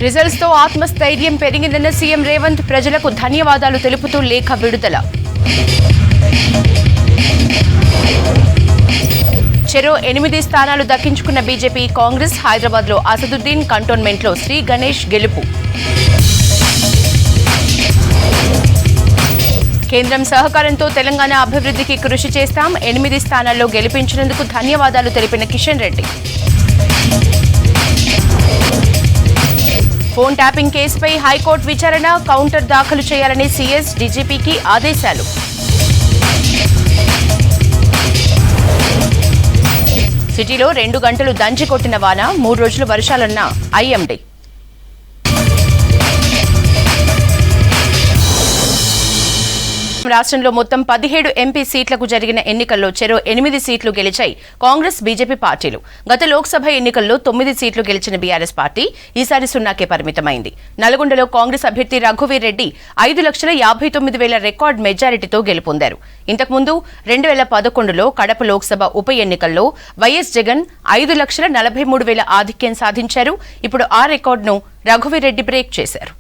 Results తో ఆత్మస్థైర్యం పెరిగిందన్న CM Revanth ప్రజలకు ధన్యవాదాలు తెలుపుతూ లేఖ విడుదల. చెరో 8 స్థానాలు దక్కించుకున్న బీజేపీ కాంగ్రెస్. హైదరాబాద్ లో అసదుద్దీన్, కంటోన్మెంట్ లో శ్రీ గణేష్ గెలుపు. కేంద్రం సహకారంతో తెలంగాణ అభివృద్ధికి కృషి చేస్తాం. 8 స్థానాల్లో గెలిపించినందుకు ధన్యవాదాలు తెలిపిన కిషన్ రెడ్డి. ఫోన్ ట్యాపింగ్ కేసుపై హైకోర్టు విచారణ. కౌంటర్ దాఖలు చేయాలని సీఎస్ డీజీపీకి ఆదేశాలు. సిటీలో 2 గంటలు దంచి కొట్టిన వాన. 3 రోజులు వర్షాలన్న ఐఎండీ. రాష్ట్రంలో మొత్తం 17 ఎంపీ సీట్లకు జరిగిన ఎన్నికల్లో చెరో 8 సీట్లు గెలిచాయి కాంగ్రెస్, బీజేపీ పార్టీలు. గత లోక్సభ ఎన్నికల్లో 9 సీట్లు గెలిచిన బీఆర్ఎస్ పార్టీ ఈసారి 0కే పరిమితమైంది. నల్గొండలో కాంగ్రెస్ అభ్యర్థి రఘువీర్ రెడ్డి 5,59,000 రికార్డ్ మెజారిటీతో గెలుపొందారు. ఇంతకుముందు 2011లో కడప లోక్సభ ఉప ఎన్నికల్లో వైఎస్ జగన్ 5,43,000 ఆధిక్యం సాధించారు. ఇప్పుడు ఆ రికార్డును రఘువీర్ రెడ్డి బ్రేక్ చేశారు.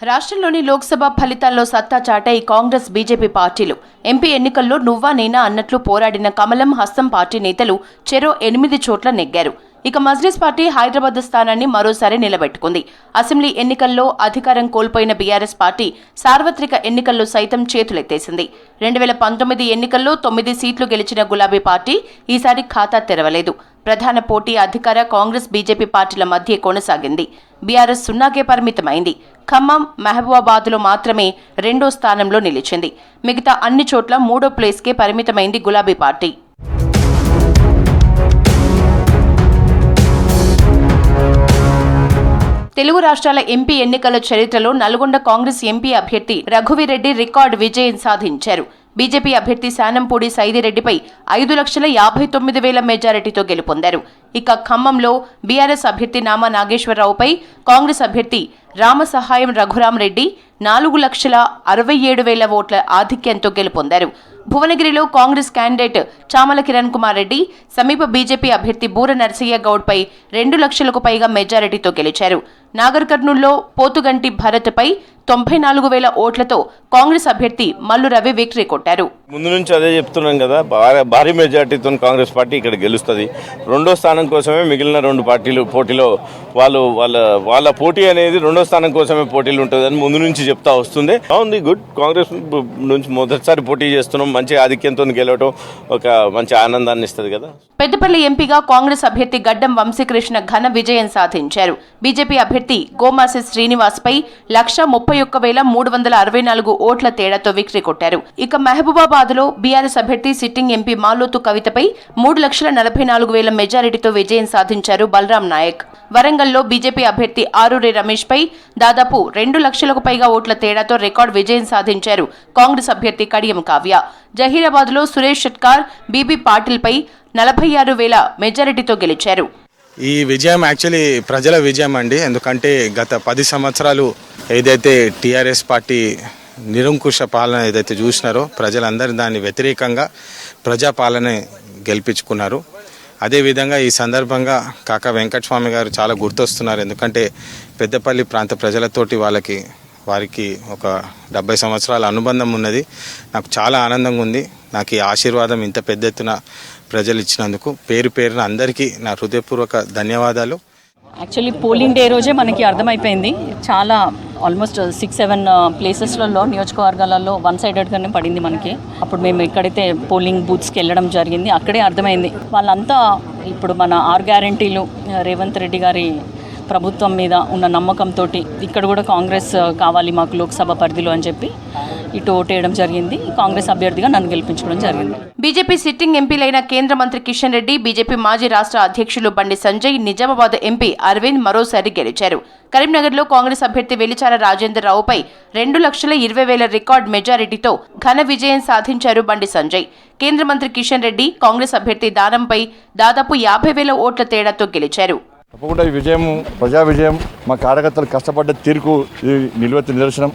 రాష్ట్రంలోని లోక్సభ ఫలితాల్లో సత్తా చాటాయి కాంగ్రెస్, బీజేపీ పార్టీలు. ఎంపీ ఎన్నికల్లో నువ్వా నేనా అన్నట్లు పోరాడిన కమలం, హస్తం పార్టీ నేతలు చెరో 8 చోట్ల నెగ్గారు. ఇక మజ్లిస్ పార్టీ హైదరాబాద్ స్థానాన్ని మరోసారి నిలబెట్టుకుంది. అసెంబ్లీ ఎన్నికల్లో అధికారం కోల్పోయిన బీఆర్ఎస్ పార్టీ సార్వత్రిక ఎన్నికల్లో సైతం చేతులెత్తేసింది. 2019 ఎన్నికల్లో 9 సీట్లు గెలిచిన గులాబీ పార్టీ ఈసారి ఖాతా తెరవలేదు. ప్రధాన పోటీ అధికార కాంగ్రెస్, బీజేపీ పార్టీల మధ్య కొనసాగింది. బీఆర్ఎస్ 0కే పరిమితమైంది. ఖమ్మం, మహబూబాబాద్లో మాత్రమే 2వ స్థానంలో నిలిచింది. మిగతా అన్ని చోట్ల 3వ ప్లేస్కే పరిమితమైంది గులాబీ పార్టీ. తెలుగు రాష్ట్రాల ఎంపీ ఎన్నికల చరిత్రలో నల్గొండ కాంగ్రెస్ ఎంపీ అభ్యర్థి రఘువీర్ రెడ్డి రికార్డు విజయం సాధించారు. బీజేపీ అభ్యర్థి శానంపూడి సైదిరెడ్డిపై 5,59,000 మెజారిటీతో గెలుపొందారు. ఇక ఖమ్మంలో బీఆర్ఎస్ అభ్యర్థి నామా నాగేశ్వరరావుపై కాంగ్రెస్ అభ్యర్థి రామసహాయం రఘురాం రెడ్డి 4,67,000 ఓట్ల ఆధిక్యంతో గెలుపొందారు. భువనగిరిలో కాంగ్రెస్ క్యాండిడేట్ చామల కిరణ్ కుమార్ రెడ్డి సమీప బీజేపీ అభ్యర్థి బూర నర్సయ్య గౌడ్పై 2 లక్షలకు పైగా మెజారిటీతో గెలిచారు. నాగర్ కర్నూల్లో పోతుగంటి భరత్పై 94,000 ఓట్లతో కాంగ్రెస్ అభ్యర్థి మల్లు రవి విక్టరీ కొట్టారు. ముందు నుంచి అదే చెప్తున్నాం కదా, భారీ మెజార్టీతో కాంగ్రెస్ పార్టీ ఇక్కడ గెలుస్తుంది. 2వ స్థానం కోసమే మిగిలిన 2 పార్టీలు పోటీలో వాళ్ళ పోటీ అనేది 2వ స్థానం కోసమే పోటీలు ఉంటుందని ముందు నుంచి చెప్తా వస్తుంది. బాగుంది, గుడ్. కాంగ్రెస్ నుంచి మొదటిసారి పోటీ చేస్తున్నాం. మంచి ఆధిక్యంతో గెలవటం ఒక మంచి ఆనందాన్ని ఇస్తుంది కదా. పెద్దపల్లి ఎంపీగా కాంగ్రెస్ అభ్యర్థి గడ్డం వంశీకృష్ణ ఘన విజయం సాధించారు. బీజేపీ అభ్యర్థి గోమాసి శ్రీనివాస్ పై 131,364 ఓట్ల తేడాతో విక్టరీ కొట్టారు. ఇక మహబూబాబాద్ లో బీఆర్ఎస్ అభ్యర్థి సిట్టింగ్ ఎంపీ మాలోతు కవితపై 3,44,000 మెజారిటీతో విజయం సాధించారు బలరాం నాయక్. వరంగల్లో బీజేపీ అభ్యర్థి ఆరూరి రమేష్ పై దాదాపు 2 లక్షలకు పైగా ఓట్ల తేడాతో రికార్డు విజయం సాధించారు కాంగ్రెస్ అభ్యర్థి కడియం కావ్య. జహీరాబాద్ లో సురేష్ షెట్కార్ బీబీ పాటిల్ పై 46,000 మెజారిటీతో గెలిచారు. ఈ విజయం యాక్చువల్లీ ప్రజల విజయం అండి. ఎందుకంటే గత 10 సంవత్సరాలు ఏదైతే టీఆర్ఎస్ పార్టీ నిరంకుశ పాలన ఏదైతే చూసినారో ప్రజలందరూ దాన్ని వ్యతిరేకంగా ప్రజాపాలన గెలిపించుకున్నారు. అదేవిధంగా ఈ సందర్భంగా కాకా వెంకటస్వామి గారు చాలా గుర్తొస్తున్నారు. ఎందుకంటే పెద్దపల్లి ప్రాంత ప్రజలతోటి వారికి ఒక 70 సంవత్సరాల అనుబంధం ఉన్నది. నాకు చాలా ఆనందంగా ఉంది. నాకు ఈ ఆశీర్వాదం ఇంత పెద్ద ఎత్తున ప్రజలు ఇచ్చినందుకు పేరు పేరున అందరికీ నా హృదయపూర్వక ధన్యవాదాలు. యాక్చువల్లీ పోలింగ్ డే రోజే మనకి అర్థమైపోయింది. చాలా ఆల్మోస్ట్ 6-7 ప్లేసెస్లలో నియోజకవర్గాలలో 1 సైడెడ్గానే పడింది మనకి. అప్పుడు మేము ఎక్కడైతే పోలింగ్ బూత్స్కి వెళ్ళడం జరిగింది అక్కడే అర్థమైంది. వాళ్ళంతా ఇప్పుడు మన 6 గ్యారంటీలు రేవంత్ రెడ్డి గారి ప్రభుత్వం మీద ఉన్న నమ్మకంతో ఇక్కడ కూడా కాంగ్రెస్ కావాలి మాకు లోక్సభ పరిధిలో అని చెప్పి ఇటు ఓటేయడం జరిగింది. కాంగ్రెస్ అభ్యర్థిగా నన్ను గెలిపించడం జరిగింది. బీజేపీ సిట్టింగ్ ఎంపీలైన కేంద్ర మంత్రి కిషన్ రెడ్డి, బీజేపీ మాజీ రాష్ట్ర అధ్యక్షులు బండి సంజయ్, నిజామాబాద్ ఎంపీ అరవింద్ మరోసారి గెలిచారు. కరీంనగర్లో కాంగ్రెస్ అభ్యర్థి వెలిచార రాజేందర్ రావుపై 2,20,000 రికార్డు మెజారిటీతో ఘన విజయం సాధించారు బండి సంజయ్. కేంద్ర మంత్రి కిషన్ రెడ్డి కాంగ్రెస్ అభ్యర్థి దానంపై దాదాపు 50,000 ఓట్ల తేడాతో గెలిచారు. తప్పకుండా ఈ విజయం ప్రజా విజయం, మా కార్యకర్తలు కష్టపడ్డ తీరుకు ఇది నిలువెత్తు నిదర్శనం.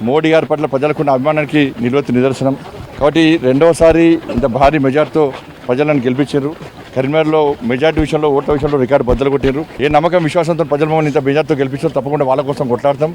మోడీ గారి పట్ల ప్రజలకున్న అభిమానానికి నిలువెత్తు నిదర్శనం. కాబట్టి రెండవసారి ఇంత భారీ మెజార్టీతో ప్రజలను గెలిపించారు. కరీంనగర్లో మెజార్టీ విషయంలో ఓట్ల విషయంలో రికార్డు బద్దలు కొట్టారు. ఏ నమ్మకం విశ్వాసంతో ప్రజల మమ్మల్ని ఇంత మెజార్టీతో గెలిపించారు. తప్పకుండా వాళ్ళ కోసం కొట్లాడతాం.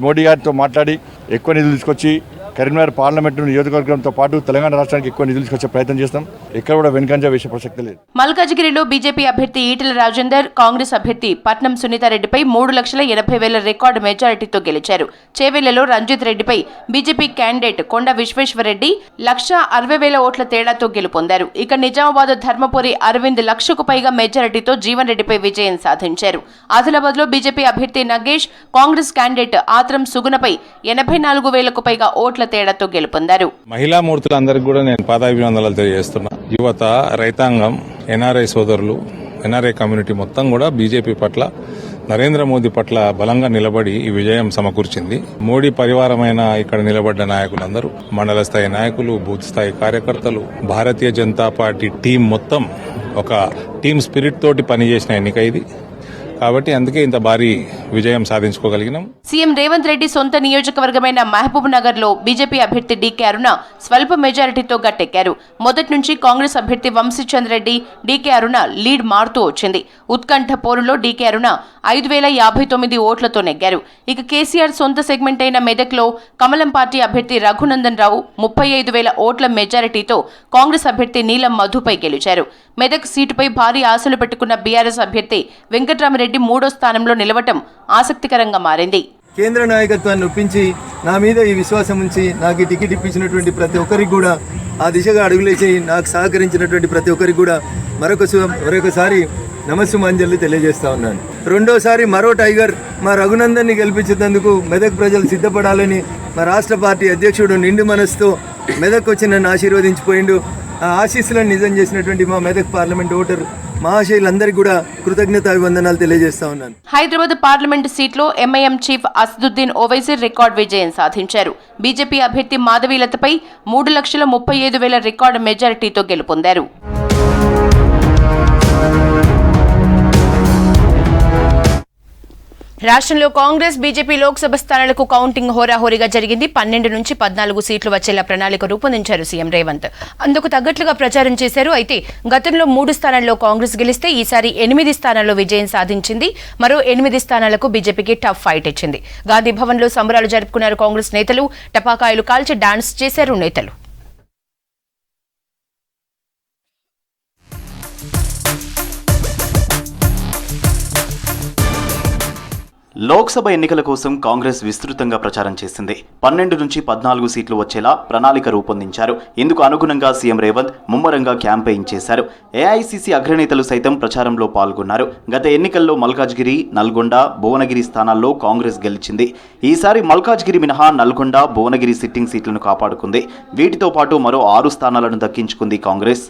మోడీ గారితో మాట్లాడి ఎక్కువ నిధులు తీసుకొచ్చి కరీంనగర్ పార్లమెంటు నియోజకవర్గంతో పాటు తెలంగాణ రాష్ట్రానికి ఎక్కువ నిధులు తీసుకొచ్చే ప్రయత్నం చేస్తాం. ఎక్కడ కూడా వెనుకంజ వేసే ప్రసక్తి లేదు. మల్కాజిగిరిలో బీజేపీ అభ్యర్థి ఈటెల రాజేందర్ కాంగ్రెస్ అభ్యర్థి పట్నం సునీతారెడ్డిపై 3,80,000 రికార్డు మెజారిటీతో గెలిచారు. చేవెళ్లలో రంజిత్ రెడ్డిపై బీజేపీ క్యాండిడేట్ కొండ విశ్వేశ్వరరెడ్డి 1,60,000 ఓట్ల తేడాతో గెలుపొందారు. ఇక నిజామాబాద్ ధర్మపురి అరవింద్ 1,00,000కు పైగా మెజారిటీతో జీవన్ రెడ్డిపై విజయం సాధించారు. ఆదిలాబాద్ లో బీజేపీ అభ్యర్థి నగేష్ కాంగ్రెస్ క్యాండిడేట్ ఆత్రం సుగుణపై 84,000కు పైగా ఓట్ల తేడాతో గెలుపొందారు. మహిళా మూర్తులందరికీ కూడా నేను పాదాభివందనాలు తెలియజేస్తున్నా. యువత, రైతాంగం, ఎన్ఆర్ఐ సోదరులు, ఎన్ఆర్ఐ కమ్యూనిటీ మొత్తం కూడా బీజేపీ పట్ల, నరేంద్ర మోదీ పట్ల బలంగా నిలబడి ఈ విజయం సమకూర్చింది. మోడీ పరివారమైన ఇక్కడ నిలబడ్డ నాయకులందరూ, మండల స్థాయి నాయకులు, బూత్ స్థాయి కార్యకర్తలు, భారతీయ జనతా పార్టీ టీం మొత్తం ఒక టీం స్పిరిట్ తోటి పనిచేసిన ఎన్నిక ఇది. కాబట్టి అందుకే ఇంత భారీ విజయం సాధించుకోగలిగినాం. సీఎం రేవంత్ రెడ్డి సొంత నియోజకవర్గమైన మహబూబ్ నగర్ లో బీజేపీ అభ్యర్థి డీకే అరుణ స్వల్ప మెజారిటీతో గట్టెక్కారు. మొదటి నుంచి కాంగ్రెస్ అభ్యర్థి వంశీచంద్ రెడ్డి, డీకే అరుణ లీడ్ మారుతూ వచ్చింది. ఉత్కంఠ పోరులో డీకే అరుణ 5,059 ఓట్లతో నెగ్గారు. ఇక కేసీఆర్ సొంత సెగ్మెంట్ అయిన మెదక్ లో కమలం పార్టీ అభ్యర్థి రఘునందన్ రావు 35,000 ఓట్ల మెజారిటీతో కాంగ్రెస్ అభ్యర్థి నీలం మధుపై గెలిచారు. మెదక్ సీటుపై భారీ ఆశలు పెట్టుకున్న బీఆర్ఎస్ అభ్యర్థి వెంకట్రామరెడ్డి 3వ స్థానంలో నిలవటం ఆసక్తికరంగా మారింది. కేంద్ర నాయకత్వాన్ని ఒప్పించి నా మీద ఈ విశ్వాసం ఉంచి నాకు ఈ టికెట్ ఇప్పించినటువంటి ప్రతి ఒక్కరికి కూడా, ఆ దిశగా అడుగులేసి నాకు సహకరించినటువంటి ప్రతి ఒక్కరికి కూడా మరొకసారి నమస్సుమాంజలి తెలియజేస్తా ఉన్నాను. రెండోసారి మరో టైగర్ మా రఘునందన్ని గెలిపించేందుకు మెదక్ ప్రజలు సిద్ధపడాలని మా రాష్ట్ర పార్టీ అధ్యక్షుడు నిండు మనసుతో మెదక్ వచ్చి నన్ను ఆశీర్వదించిపోయిండు. ఆ ఆశీస్సులను నిజం చేసినటువంటి మా మెదక్ పార్లమెంట్ ఓటర్ మహాశయులందరికీ కూడా కృతజ్ఞతాభివందనాలు తెలియజేస్తా ఉన్నాను. హైదరాబాద్ పార్లమెంటు సీట్లో MIM chief Asaduddin Owaisi record విజయం సాధించారు. బీజేపీ అభ్యర్థి మాధవీలతపై 3,35,000 రికార్డు మెజారిటీతో గెలుపొందారు. రాష్ట్రంలో కాంగ్రెస్, బీజేపీ లోక్సభ స్థానాలకు కౌంటింగ్ హోరాహోరీగా జరిగింది. 12 నుంచి 14 సీట్లు వచ్చేలా ప్రణాళిక రూపొందించారు సీఎం రేవంత్. అందుకు తగ్గట్లుగా ప్రచారం చేశారు. అయితే గతంలో 3 స్థానాల్లో కాంగ్రెస్ గెలిస్తే ఈసారి 8 స్థానాల్లో విజయం సాధించింది. మరో 8 స్థానాలకు బీజేపీకి టఫ్ ఫైట్ ఇచ్చింది. గాంధీ భవన్ లో సంబరాలు జరుపుకున్నారు కాంగ్రెస్ నేతలు. టపాకాయలు కాల్చి డాన్స్ చేశారు నేతలు. లోక్సభ ఎన్నికల కోసం కాంగ్రెస్ విస్తృతంగా ప్రచారం చేసింది. 12 నుంచి 14 సీట్లు వచ్చేలా ప్రణాళిక రూపొందించారు. ఇందుకు అనుగుణంగా సీఎం రేవంత్ ముమ్మరంగా క్యాంపెయిన్ చేశారు. ఏఐసీసీ అగ్రనేతలు సైతం ప్రచారంలో పాల్గొన్నారు. గత ఎన్నికల్లో మల్కాజ్గిరి, నల్గొండ, భువనగిరి స్థానాల్లో కాంగ్రెస్ గెలిచింది. ఈసారి మల్కాజ్గిరి మినహా నల్గొండ, భువనగిరి సిట్టింగ్ సీట్లను కాపాడుకుంది. వీటితో పాటు మరో 6 స్థానాలను దక్కించుకుంది కాంగ్రెస్.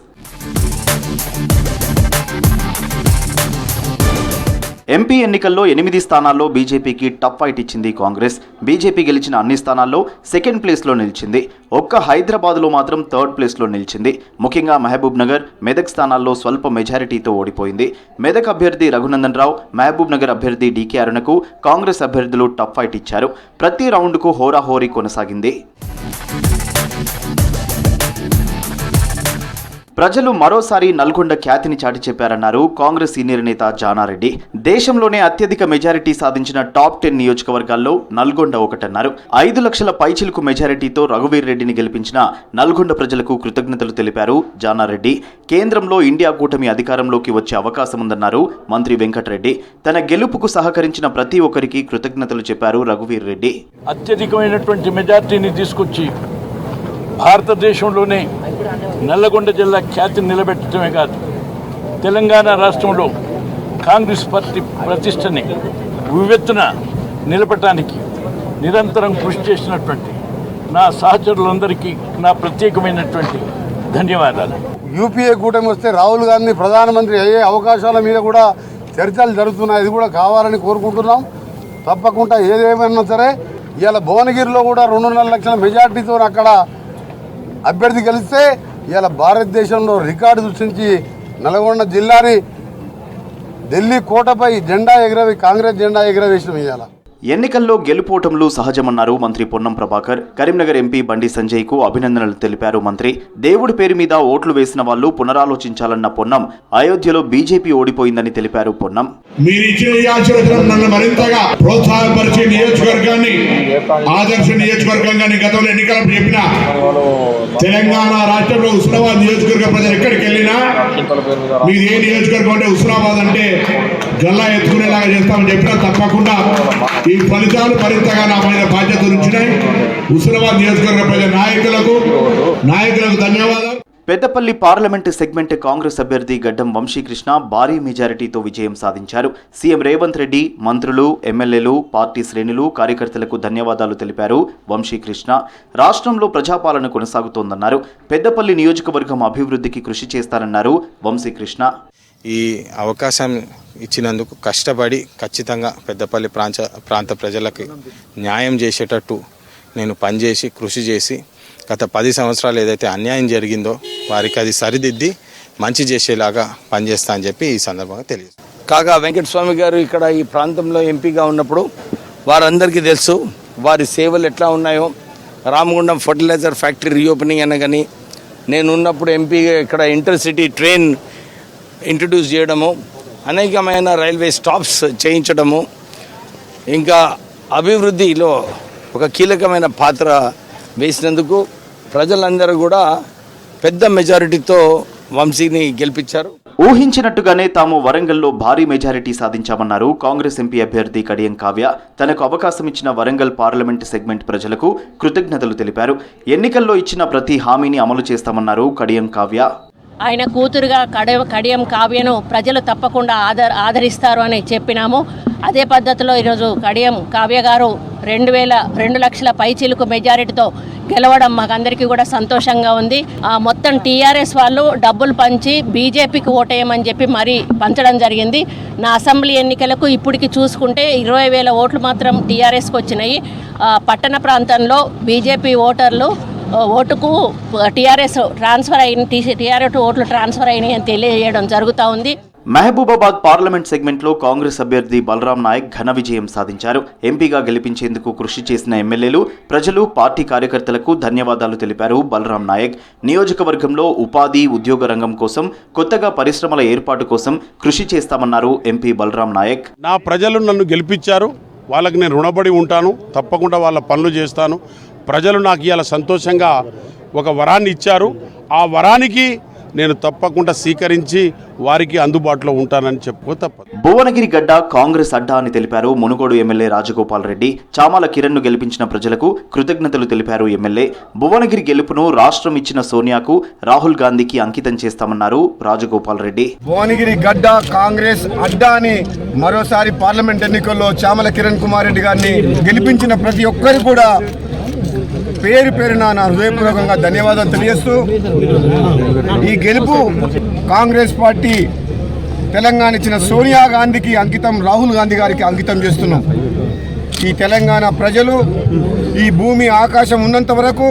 ఎంపీ ఎన్నికల్లో 8 స్థానాల్లో బీజేపీకి టఫ్ ఫైట్ ఇచ్చింది కాంగ్రెస్. బీజేపీ గెలిచిన అన్ని స్థానాల్లో సెకండ్ ప్లేస్లో నిలిచింది. ఒక్క హైదరాబాద్లో మాత్రం థర్డ్ ప్లేస్లో నిలిచింది. ముఖ్యంగా మహబూబ్ నగర్, మెదక్ స్థానాల్లో స్వల్ప మెజారిటీతో ఓడిపోయింది. మెదక్ అభ్యర్థి రఘునందన్ రావు, మహబూబ్ నగర్ అభ్యర్థి డీకే అరుణకు కాంగ్రెస్ అభ్యర్థులు టఫ్ ఫైట్ ఇచ్చారు. ప్రతి రౌండ్కు హోరాహోరీ కొనసాగింది. ప్రజలు మరోసారి నల్గొండ ఖ్యాతిని చాటి చెప్పారన్నారు కాంగ్రెస్ సీనియర్ నేత జానారెడ్డి. దేశంలోనే అత్యధిక మెజారిటీ సాధించిన టాప్ 10 నియోజకవర్గాల్లో నల్గొండ ఒకటన్నారు. 5 లక్షల పైచిలుకు మెజారిటీతో రఘువీర్ రెడ్డిని గెలిపించిన నల్గొండ ప్రజలకు కృతజ్ఞతలు తెలిపారు జానారెడ్డి. కేంద్రంలో ఇండియా కూటమి అధికారంలోకి వచ్చే అవకాశం ఉందన్నారు మంత్రి వెంకటరెడ్డి. తన గెలుపుకు సహకరించిన ప్రతి ఒక్కరికి కృతజ్ఞతలు చెప్పారు రఘువీర్ రెడ్డి. అత్యధికమైనటువంటి మెజారిటీని తీసుకొచ్చి భారతదేశంలోనే నల్లగొండ జిల్లా ఖ్యాతిని నిలబెట్టడమే కాదు, తెలంగాణ రాష్ట్రంలో కాంగ్రెస్ పార్టీ ప్రతిష్టని ఉవ్వెత్తున నిలపటానికి నిరంతరం కృషి చేసినటువంటి నా సహచరులందరికీ నా ప్రత్యేకమైనటువంటి ధన్యవాదాలు. యూపీఏ కూటమి వస్తే రాహుల్ గాంధీ ప్రధానమంత్రి అయ్యే అవకాశాల మీద కూడా చర్చలు జరుగుతున్నాయి. ఇది కూడా కావాలని కోరుకుంటున్నాం. తప్పకుండా ఏదేమైనా సరే ఇవాళ భువనగిరిలో కూడా 2.5 లక్షల మెజార్టీతో అక్కడ అభ్యర్థి గెలిస్తే ఇవాళ భారతదేశంలో రికార్డు సృష్టించి నల్గొండ జిల్లాని ఢిల్లీ కోటపై జెండా ఎగరవి కాంగ్రెస్ జెండా ఎగరవేసిన ఇవాళ. ఎన్నికల్లో గెలుపోటములు సహజమన్నారు మంత్రి పొన్నం ప్రభాకర్. కరీంనగర్ ఎంపీ బండి సంజయ్కు అభినందనలు తెలిపారు మంత్రి. దేవుడి పేరు మీద ఓట్లు వేసిన వాళ్ళు పునరాలోచించాలన్న పొన్నం. అయోధ్యలో బీజేపీ ఓడిపోయిందని తెలిపారు పొన్నం. నన్ను మరింతగా ప్రోత్సాహపరిచే నియోజకవర్గాన్ని ఆదర్శ నియోజకవర్గంగా గతంలో ఎన్నికలకు చెప్పిన తెలంగాణ రాష్ట్రంలో హుస్నాబాద్ నియోజకవర్గ ప్రజలు ఎక్కడికి వెళ్ళినా మీది ఏ నియోజకవర్గం అంటే హుస్నాబాద్ అంటే గల్లా ఎత్తుకునేలాగా చేస్తామని చెప్పినా తప్పకుండా ఈ ఫలితాలు మరింతగా నా పైన బాధ్యత ఉంచినాయి. హుస్నాబాద్ నియోజకవర్గ ప్రజల నాయకులకు ధన్యవాదాలు. పెద్దపల్లి పార్లమెంటు సెగ్మెంట్ కాంగ్రెస్ అభ్యర్థి గడ్డం వంశీకృష్ణ భారీ మెజారిటీతో విజయం సాధించారు. సీఎం రేవంత్ రెడ్డి, మంత్రులు, ఎమ్మెల్యేలు, పార్టీ శ్రేణులు, కార్యకర్తలకు ధన్యవాదాలు తెలిపారు వంశీకృష్ణ. రాష్ట్రంలో ప్రజాపాలన కొనసాగుతోందన్నారు. పెద్దపల్లి నియోజకవర్గం అభివృద్ధికి కృషి చేస్తారన్నారు వంశీకృష్ణ. ఈ అవకాశం ఇచ్చినందుకు కష్టపడి ఖచ్చితంగా పెద్దపల్లి ప్రాంత ప్రజలకు న్యాయం చేసేటట్టు నేను పనిచేసి కృషి చేసి గత 10 సంవత్సరాలు ఏదైతే అన్యాయం జరిగిందో వారికి అది సరిదిద్ది మంచి చేసేలాగా పనిచేస్తా అని చెప్పి ఈ సందర్భంగా తెలియజేస్తాను. కాగా వెంకటస్వామి గారు ఇక్కడ ఈ ప్రాంతంలో ఎంపీగా ఉన్నప్పుడు వారందరికీ తెలుసు వారి సేవలు ఎట్లా ఉన్నాయో. రామగుండం ఫర్టిలైజర్ ఫ్యాక్టరీ రీఓపెనింగ్ అనగాని, నేను ఉన్నప్పుడు ఎంపీగా ఇక్కడ ఇంటర్సిటీ ట్రైన్ ఇంట్రడ్యూస్ చేయడము, అనేకమైన రైల్వే స్టాప్స్ చేయించడము, ఇంకా అభివృద్ధిలో ఒక కీలకమైన పాత్ర వేసినందుకు ప్రజలందరూ కూడా పెద్ద మెజారిటీతో వంశీని గెలిపించారు. ఊహించినట్టుగానే తాము వరంగల్లో భారీ మెజారిటీ సాధించామన్నారు కాంగ్రెస్ ఎంపీ అభ్యర్థి కడియం కావ్య. తనకు అవకాశం ఇచ్చిన వరంగల్ పార్లమెంటు సెగ్మెంట్ ప్రజలకు కృతజ్ఞతలు తెలిపారు. ఎన్నికల్లో ఇచ్చిన ప్రతి హామీని అమలు చేస్తామన్నారు కడియం కావ్య. ఆయన కూతురుగా కడియం కావ్యను ప్రజలు తప్పకుండా ఆదరిస్తారు అని చెప్పినాము. అదే పద్ధతిలో ఈరోజు కడియం కావ్య గారు 2 లక్షల పైచిలుకు మెజారిటీతో గెలవడం మాకందరికీ కూడా సంతోషంగా ఉంది. మొత్తం టీఆర్ఎస్ వాళ్ళు డబ్బులు పంచి బీజేపీకి ఓటేయమని చెప్పి మరీ పంచడం జరిగింది. నా అసెంబ్లీ ఎన్నికలకు ఇప్పటికి చూసుకుంటే 20,000 ఓట్లు మాత్రం టీఆర్ఎస్కి వచ్చినాయి. పట్టణ ప్రాంతంలో బీజేపీ ఓటర్లు ఓటుకు టీఆర్ఎస్ ఓట్లు ట్రాన్స్ఫర్ అయినాయి అని తెలియజేయడం జరుగుతూ ఉంది. మహబూబాబాద్ పార్లమెంట్ సెగ్మెంట్లో కాంగ్రెస్ అభ్యర్థి బలరాం నాయక్ ఘన విజయం సాధించారు. ఎంపీగా గెలిపించేందుకు కృషి చేసిన ఎమ్మెల్యేలు, ప్రజలు, పార్టీ కార్యకర్తలకు ధన్యవాదాలు తెలిపారు బలరాం నాయక్. నియోజకవర్గంలో ఉపాధి, ఉద్యోగ రంగం కోసం, కొత్తగా పరిశ్రమల ఏర్పాటు కోసం కృషి చేస్తామన్నారు ఎంపీ బలరాం నాయక్. నా ప్రజలు నన్ను గెలిపించారు, వాళ్ళకి నేను రుణపడి ఉంటాను, తప్పకుండా వాళ్ళ పనులు చేస్తాను. ప్రజలు నాకు ఇవాళ సంతోషంగా ఒక వరాన్ని ఇచ్చారు. ఆ వరానికి నేను తప్పకుండా స్వీకరించి వారికి అందుబాటులో ఉంటానని చెప్పుకో తప్పదు. భువనగిరి గడ్డ కాంగ్రెస్ అడ్డా అని తెలిపారు మునుగోడు ఎమ్మెల్యే రాజగోపాల్ రెడ్డి. చామల కిరణ్ ను గెలిపించిన ప్రజలకు కృతజ్ఞతలు తెలిపారు ఎమ్మెల్యే. భువనగిరి గెలుపును రాష్ట్రం ఇచ్చిన సోనియాకు, రాహుల్ గాంధీకి అంకితం చేస్తామన్నారు రాజగోపాల్ రెడ్డి. భువనగిరి గడ్డ కాంగ్రెస్ అడ్డా అని మరోసారి పార్లమెంట్ ఎన్నికల్లో చామల కిరణ్ కుమార్ రెడ్డి గారిని గెలిపించిన ప్రతి ఒక్కరు కూడా పేరు పేరున నా హృదయపూర్వకంగా ధన్యవాదాలు తెలియజేస్తూ, ఈ గెలుపు కాంగ్రెస్ పార్టీ తెలంగాణ ఇచ్చిన సోనియా గాంధీకి అంకితం, రాహుల్ గాంధీ గారికి అంకితం చేస్తున్నాం. ఈ తెలంగాణ ప్రజలు, ఈ భూమి ఆకాశం ఉన్నంత వరకు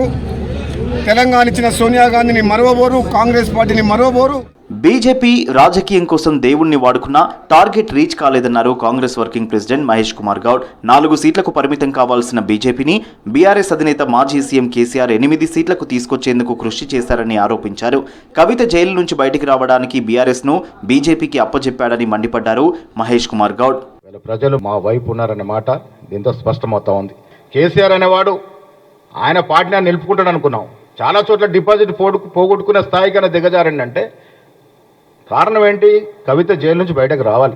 తెలంగాణ ఇచ్చిన సోనియా గాంధీని మరవబోరు, కాంగ్రెస్ పార్టీని మరవబోరు. బీజేపీ రాజకీయం కోసం దేవుణ్ణి వాడుకున్నా టార్గెట్ రీచ్ కాలేదన్నారు కాంగ్రెస్ వర్కింగ్ ప్రెసిడెంట్ మహేష్ కుమార్ గౌడ్. 4 సీట్లకు పరిమితం కావాల్సిన బీజేపీని బీఆర్ఎస్ అధినేత మాజీ సీఎం కేసీఆర్ 8 సీట్లకు తీసుకొచ్చేందుకు కృషి చేశారని ఆరోపించారు. కవిత జైలు నుంచి బయటికి రావడానికి బీఆర్ఎస్ ను బీజేపీకి అప్పచెప్పాడని మండిపడ్డారు మహేష్ కుమార్ గౌడ్. ప్రజలు మా వైపు ఉన్నారనే మాట దీంతో స్పష్టమవుతా ఉంది. కేసీఆర్ అనేవాడు ఆయన పార్టీని నిలుపుకుంటాడు అనుకున్నాం. చాలా చోట్ల డిపాజిట్ పోగొట్టుకునే స్థాయికైనా దిగజారండి. కారణం ఏంటి? కవిత జైలు నుంచి బయటకు రావాలి,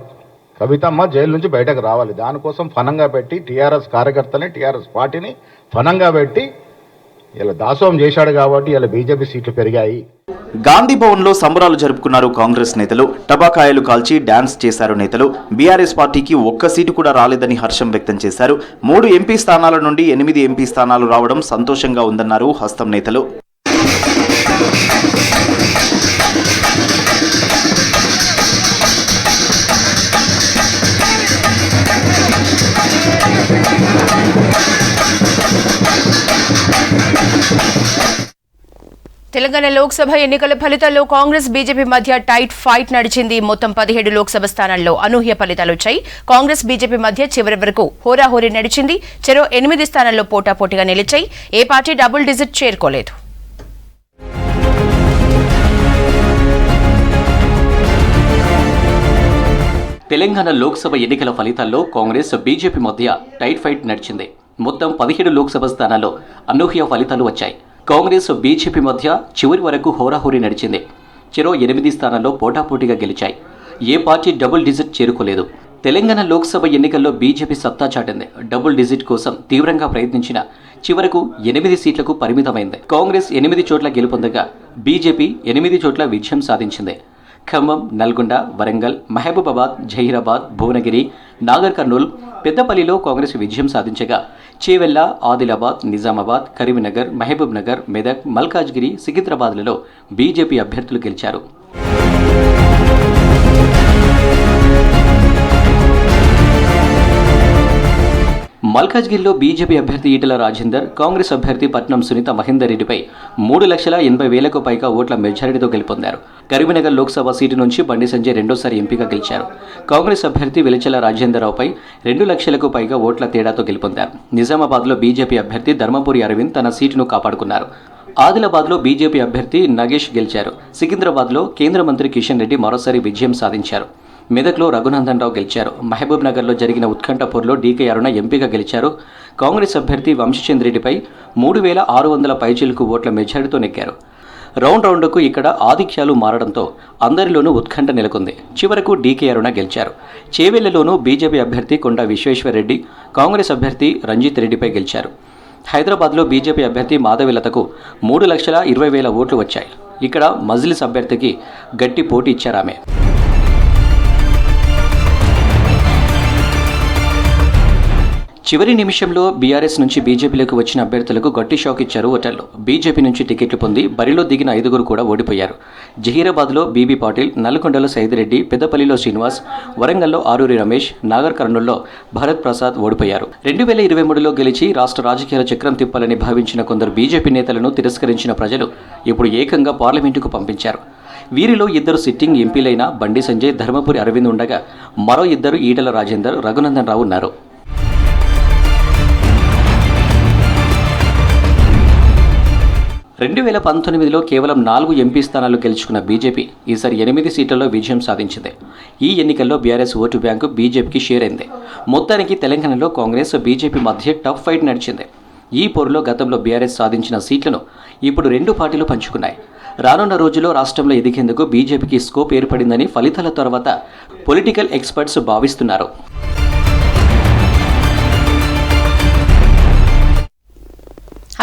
కవితమ్మ జైలు నుంచి బయటకు రావాలి. దానికోసం ఫనంగా పెట్టి టీఆర్ఎస్ కార్యకర్తల్ని, టీఆర్ఎస్ పార్టీని ఫనంగా పెట్టి ఇలా దాసోహం చేశాడు కాబట్టి ఇలా బీజేపీ సీట్లు పెరిగాయి. గాంధీ భవన్ లో సంబరాలు జరుపుకున్నారు కాంగ్రెస్ నేతలు. టబాకాయలు కాల్చి డాన్స్ చేశారు నేతలు. బీఆర్ఎస్ పార్టీకి ఒక్క సీటు కూడా రాలేదని హర్షం వ్యక్తం చేశారు. 3 ఎంపీ స్థానాల నుండి 8 ఎంపీ స్థానాలు రావడం సంతోషంగా ఉందన్నారు హస్తం నేతలు. తెలంగాణ లోక్సభ ఎన్నికల ఫలితాల్లో కాంగ్రెస్ బీజేపీ మధ్య టైట్ ఫైట్ నడిచింది. మొత్తం 17 లోక్సభ స్థానాల్లో అనూహ్య ఫలితాలు వచ్చాయి. కాంగ్రెస్ బీజేపీ మధ్య చివరి వరకు హోరాహోరీ నడిచింది. చెరో 8 స్థానాల్లో పోటాపోటీగా నిలిచాయి. ఏ పార్టీ డబుల్ డిజిట్ చేరుకోలేదు. తెలంగాణ లోక్సభ ఎన్నికల ఫలితాల్లో కాంగ్రెస్ బీజేపీ మధ్య టైట్ ఫైట్ నడిచింది. మొత్తం 17 లోక్సభ స్థానాల్లో అనూహ్య ఫలితాలు వచ్చాయి. కాంగ్రెస్ బీజేపీ మధ్య చివరి వరకు హోరాహోరీ నడిచింది. చెరో 8 స్థానాల్లో పోటాపోటీగా గెలిచాయి. ఏ పార్టీ డబుల్ డిజిట్ చేరుకోలేదు. తెలంగాణ లోక్సభ ఎన్నికల్లో బీజేపీ సత్తా చాటింది. డబుల్ డిజిట్ కోసం తీవ్రంగా ప్రయత్నించిన చివరకు 8 సీట్లకు పరిమితమైంది. కాంగ్రెస్ 8 చోట్ల గెలుపొందగా బీజేపీ 8 చోట్ల విజయం సాధించింది. ఖమ్మం, నల్గొండ, వరంగల్, మహబూబాబాద్, జహీరాబాద్, భువనగిరి, నాగర్ కర్నూల్, పెద్దపల్లిలో కాంగ్రెస్ విజయం సాధించగా చేవెళ్ల, ఆదిలాబాద్, నిజామాబాద్, కరీంనగర్, మహబూబ్ నగర్, మెదక్, మల్కాజ్గిరి, సికింద్రాబాద్లలో బీజేపీ అభ్యర్థులు గెలిచారు. మల్కాజ్గిరిలో బీజేపీ అభ్యర్థి ఈటెల రాజేందర్ కాంగ్రెస్ అభ్యర్థి పట్నం సునీత మహేందర్ రెడ్డిపై 3,80,000కు పైగా ఓట్ల మెజారిటీతో గెలుపొందారు. కరీంనగర్ లోక్సభ సీటు నుంచి బండి సంజయ్ రెండోసారి ఎంపీగా గెలిచారు. కాంగ్రెస్ అభ్యర్థి వెలిచెల రాజేందర్రావుపై 2 లక్షలకు పైగా ఓట్ల తేడాతో గెలుపొందారు. నిజామాబాద్లో బీజేపీ అభ్యర్థి ధర్మపురి అరవింద్ తన సీటును కాపాడుకున్నారు. ఆదిలాబాద్లో బీజేపీ అభ్యర్థి నగేష్ గెలిచారు. సికింద్రాబాద్లో కేంద్ర మంత్రి కిషన్ రెడ్డి మరోసారి విజయం సాధించారు. మెదక్లో రఘునందన్ రావు గెలిచారు. మహబూబ్ నగర్లో జరిగిన ఉత్కంఠపూర్లో డీకే అరుణ ఎంపీగా గెలిచారు. కాంగ్రెస్ అభ్యర్థి వంశీచంద్ రెడ్డిపై 3,600 పైచిలకు ఓట్ల మెజారిటీతో నెగ్గారు. రౌండ్కు ఇక్కడ ఆధిక్యాలు మారడంతో అందరిలోనూ ఉత్కంఠ నెలకొంది. చివరకు డీకే అరుణ గెలిచారు. చేవెళ్లలోనూ బీజేపీ అభ్యర్థి కొండా విశ్వేశ్వరరెడ్డి కాంగ్రెస్ అభ్యర్థి రంజిత్ రెడ్డిపై గెలిచారు. హైదరాబాద్లో బీజేపీ అభ్యర్థి మాధవిలతకు 3,20,000 ఓట్లు వచ్చాయి. ఇక్కడ మజ్లిస్ అభ్యర్థికి గట్టి పోటీ ఇచ్చారు ఆమె. చివరి నిమిషంలో బీఆర్ఎస్ నుంచి బీజేపీలోకి వచ్చిన అభ్యర్థులకు గట్టి షాక్ ఇచ్చారు ఓటర్లు. బీజేపీ నుంచి టికెట్లు పొంది బరిలో దిగిన 5 కూడా ఓడిపోయారు. జహీరాబాద్లో బీబీ పాటిల్, నల్గొండలో సైదిరెడ్డి, పెద్దపల్లిలో శ్రీనివాస్, వరంగల్లో ఆరూరి రమేష్, నాగర్ కర్నూల్లో భరత్ ప్రసాద్ ఓడిపోయారు. 2023లో గెలిచి రాష్ట్ర రాజకీయాల చక్రం తిప్పాలని భావించిన కొందరు బీజేపీ నేతలను తిరస్కరించిన ప్రజలు ఇప్పుడు ఏకంగా పార్లమెంటుకు పంపించారు. వీరిలో 2 సిట్టింగ్ ఎంపీలైన బండి సంజయ్, ధర్మపురి అరవింద్ ఉండగా మరో 2 ఈటెల రాజేందర్, రఘునందన్ రావు ఉన్నారు. 2019లో కేవలం 4 ఎంపీ స్థానాలు గెలుచుకున్న బీజేపీ ఈసారి 8 సీట్లలో విజయం సాధించింది. ఈ ఎన్నికల్లో బీఆర్ఎస్ ఓటు బ్యాంకు బీజేపీకి షేర్ అయింది. మొత్తానికి తెలంగాణలో కాంగ్రెస్ బీజేపీ మధ్య టఫ్ ఫైట్ నడిచింది. ఈ పోరులో గతంలో బీఆర్ఎస్ సాధించిన సీట్లను ఇప్పుడు 2 పార్టీలు పంచుకున్నాయి. రానున్న రోజుల్లో రాష్ట్రంలో ఎదిగేందుకు బీజేపీకి స్కోప్ ఏర్పడిందని ఫలితాల తర్వాత పొలిటికల్ ఎక్స్పర్ట్స్ భావిస్తున్నారు.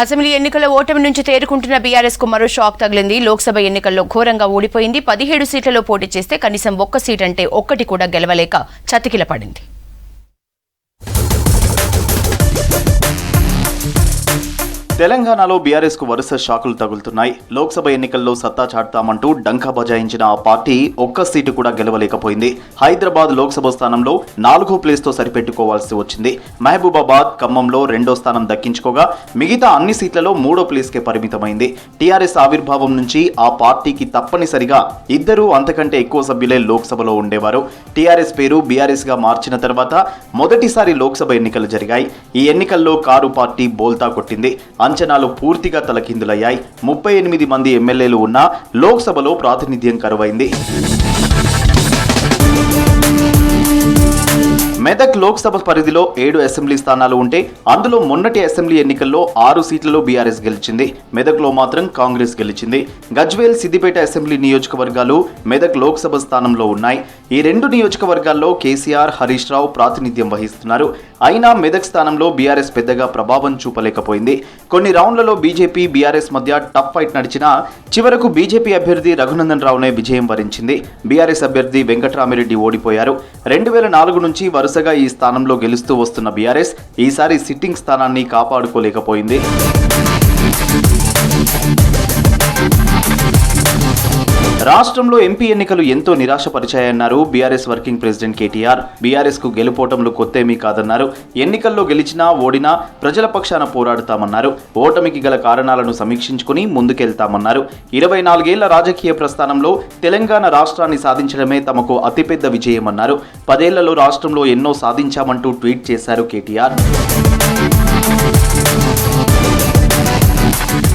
అసెంబ్లీ ఎన్నికల ఓటమి నుంచి తేరుకుంటున్న బీఆర్ఎస్ కు మరో షాక్ తగిలింది. లోక్సభ ఎన్నికల్లో ఘోరంగా ఓడిపోయింది. 17 సీట్లలో పోటీ చేస్తే కనీసం 1 సీట్ అంటే 1 కూడా గెలవలేక చతికిల పడింది. తెలంగాణలో బీఆర్ఎస్ కు వరుస షాకులు తగులుతున్నాయి. లోక్సభ ఎన్నికల్లో సత్తా చాటుతామంటూ డంకా బజాయించిన ఆ పార్టీ 1 సీటు కూడా గెలవలేకపోయింది. హైదరాబాద్ లోక్సభ స్థానంలో 4వ ప్లేస్తో సరిపెట్టుకోవాల్సి వచ్చింది. మహబూబాబాద్, ఖమ్మంలో 2వ స్థానం దక్కించుకోగా మిగతా అన్ని సీట్లలో 3వ ప్లేస్కే పరిమితమైంది. టీఆర్ఎస్ ఆవిర్భావం నుంచి ఆ పార్టీకి తప్పనిసరిగా 2 అంతకంటే ఎక్కువ సభ్యులే లోక్సభలో ఉండేవారు. టీఆర్ఎస్ పేరు బీఆర్ఎస్ గా మార్చిన తర్వాత మొదటిసారి లోక్సభ ఎన్నికలు జరిగాయి. ఈ ఎన్నికల్లో కారు పార్టీ బోల్తా కొట్టింది. అంచనాలు పూర్తిగా తలకిందులయ్యాయి. 38 మంది ఎమ్మెల్యేలు ఉన్నా లోక్సభలో ప్రాతినిధ్యం కరువైంది. మెదక్ లోక్సభ పరిధిలో 7 అసెంబ్లీ స్థానాలు ఉంటే అందులో మొన్నటి అసెంబ్లీ ఎన్నికల్లో 6 సీట్లలో బీఆర్ఎస్ గెలిచింది. మెదక్లో మాత్రం కాంగ్రెస్ గెలిచింది. గజ్వేల్, సిద్దిపేట అసెంబ్లీ నియోజకవర్గాలు మెదక్ లోక్సభ స్థానంలో ఉన్నాయి. ఈ 2 నియోజకవర్గాల్లో కేసీఆర్, హరీష్ రావు ప్రాతినిధ్యం వహిస్తున్నారు. అయినా మెదక్ స్థానంలో బీఆర్ఎస్ పెద్దగా ప్రభావం చూపలేకపోయింది. కొన్ని రౌండ్లలో బీజేపీ, బీఆర్ఎస్ మధ్య టఫ్ ఫైట్ నడిచినా చివరకు బీజేపీ అభ్యర్థి రఘునందన్ రావునే విజయం వరించింది. బీఆర్ఎస్ అభ్యర్థి వెంకట్రామిరెడ్డి ఓడిపోయారు. 2004 నుంచి వరుసగా ఈ స్థానంలో గెలుస్తూ వస్తున్న బీఆర్ఎస్ ఈసారి సిట్టింగ్ స్థానాన్ని కాపాడుకోలేకపోయింది. రాష్ట్రంలో ఎంపీ ఎన్నికలు ఎంతో నిరాశపరిచాయన్నారు BRS working president KTR. BRS కు గెలుపోటములు కొత్తేమీ కాదన్నారు. ఎన్నికల్లో గెలిచినా ఓడినా ప్రజల పక్షాన పోరాడుతామన్నారు. ఓటమికి గల కారణాలను సమీక్షించుకుని ముందుకెళ్తామన్నారు. 24 ఏళ్ల రాజకీయ ప్రస్థానంలో తెలంగాణ రాష్ట్రాన్ని సాధించడమే తమకు అతిపెద్ద విజయమన్నారు. 10 ఏళ్లలో రాష్ట్రంలో ఎన్నో సాధించామంటూ ట్వీట్ చేశారు కేటీఆర్.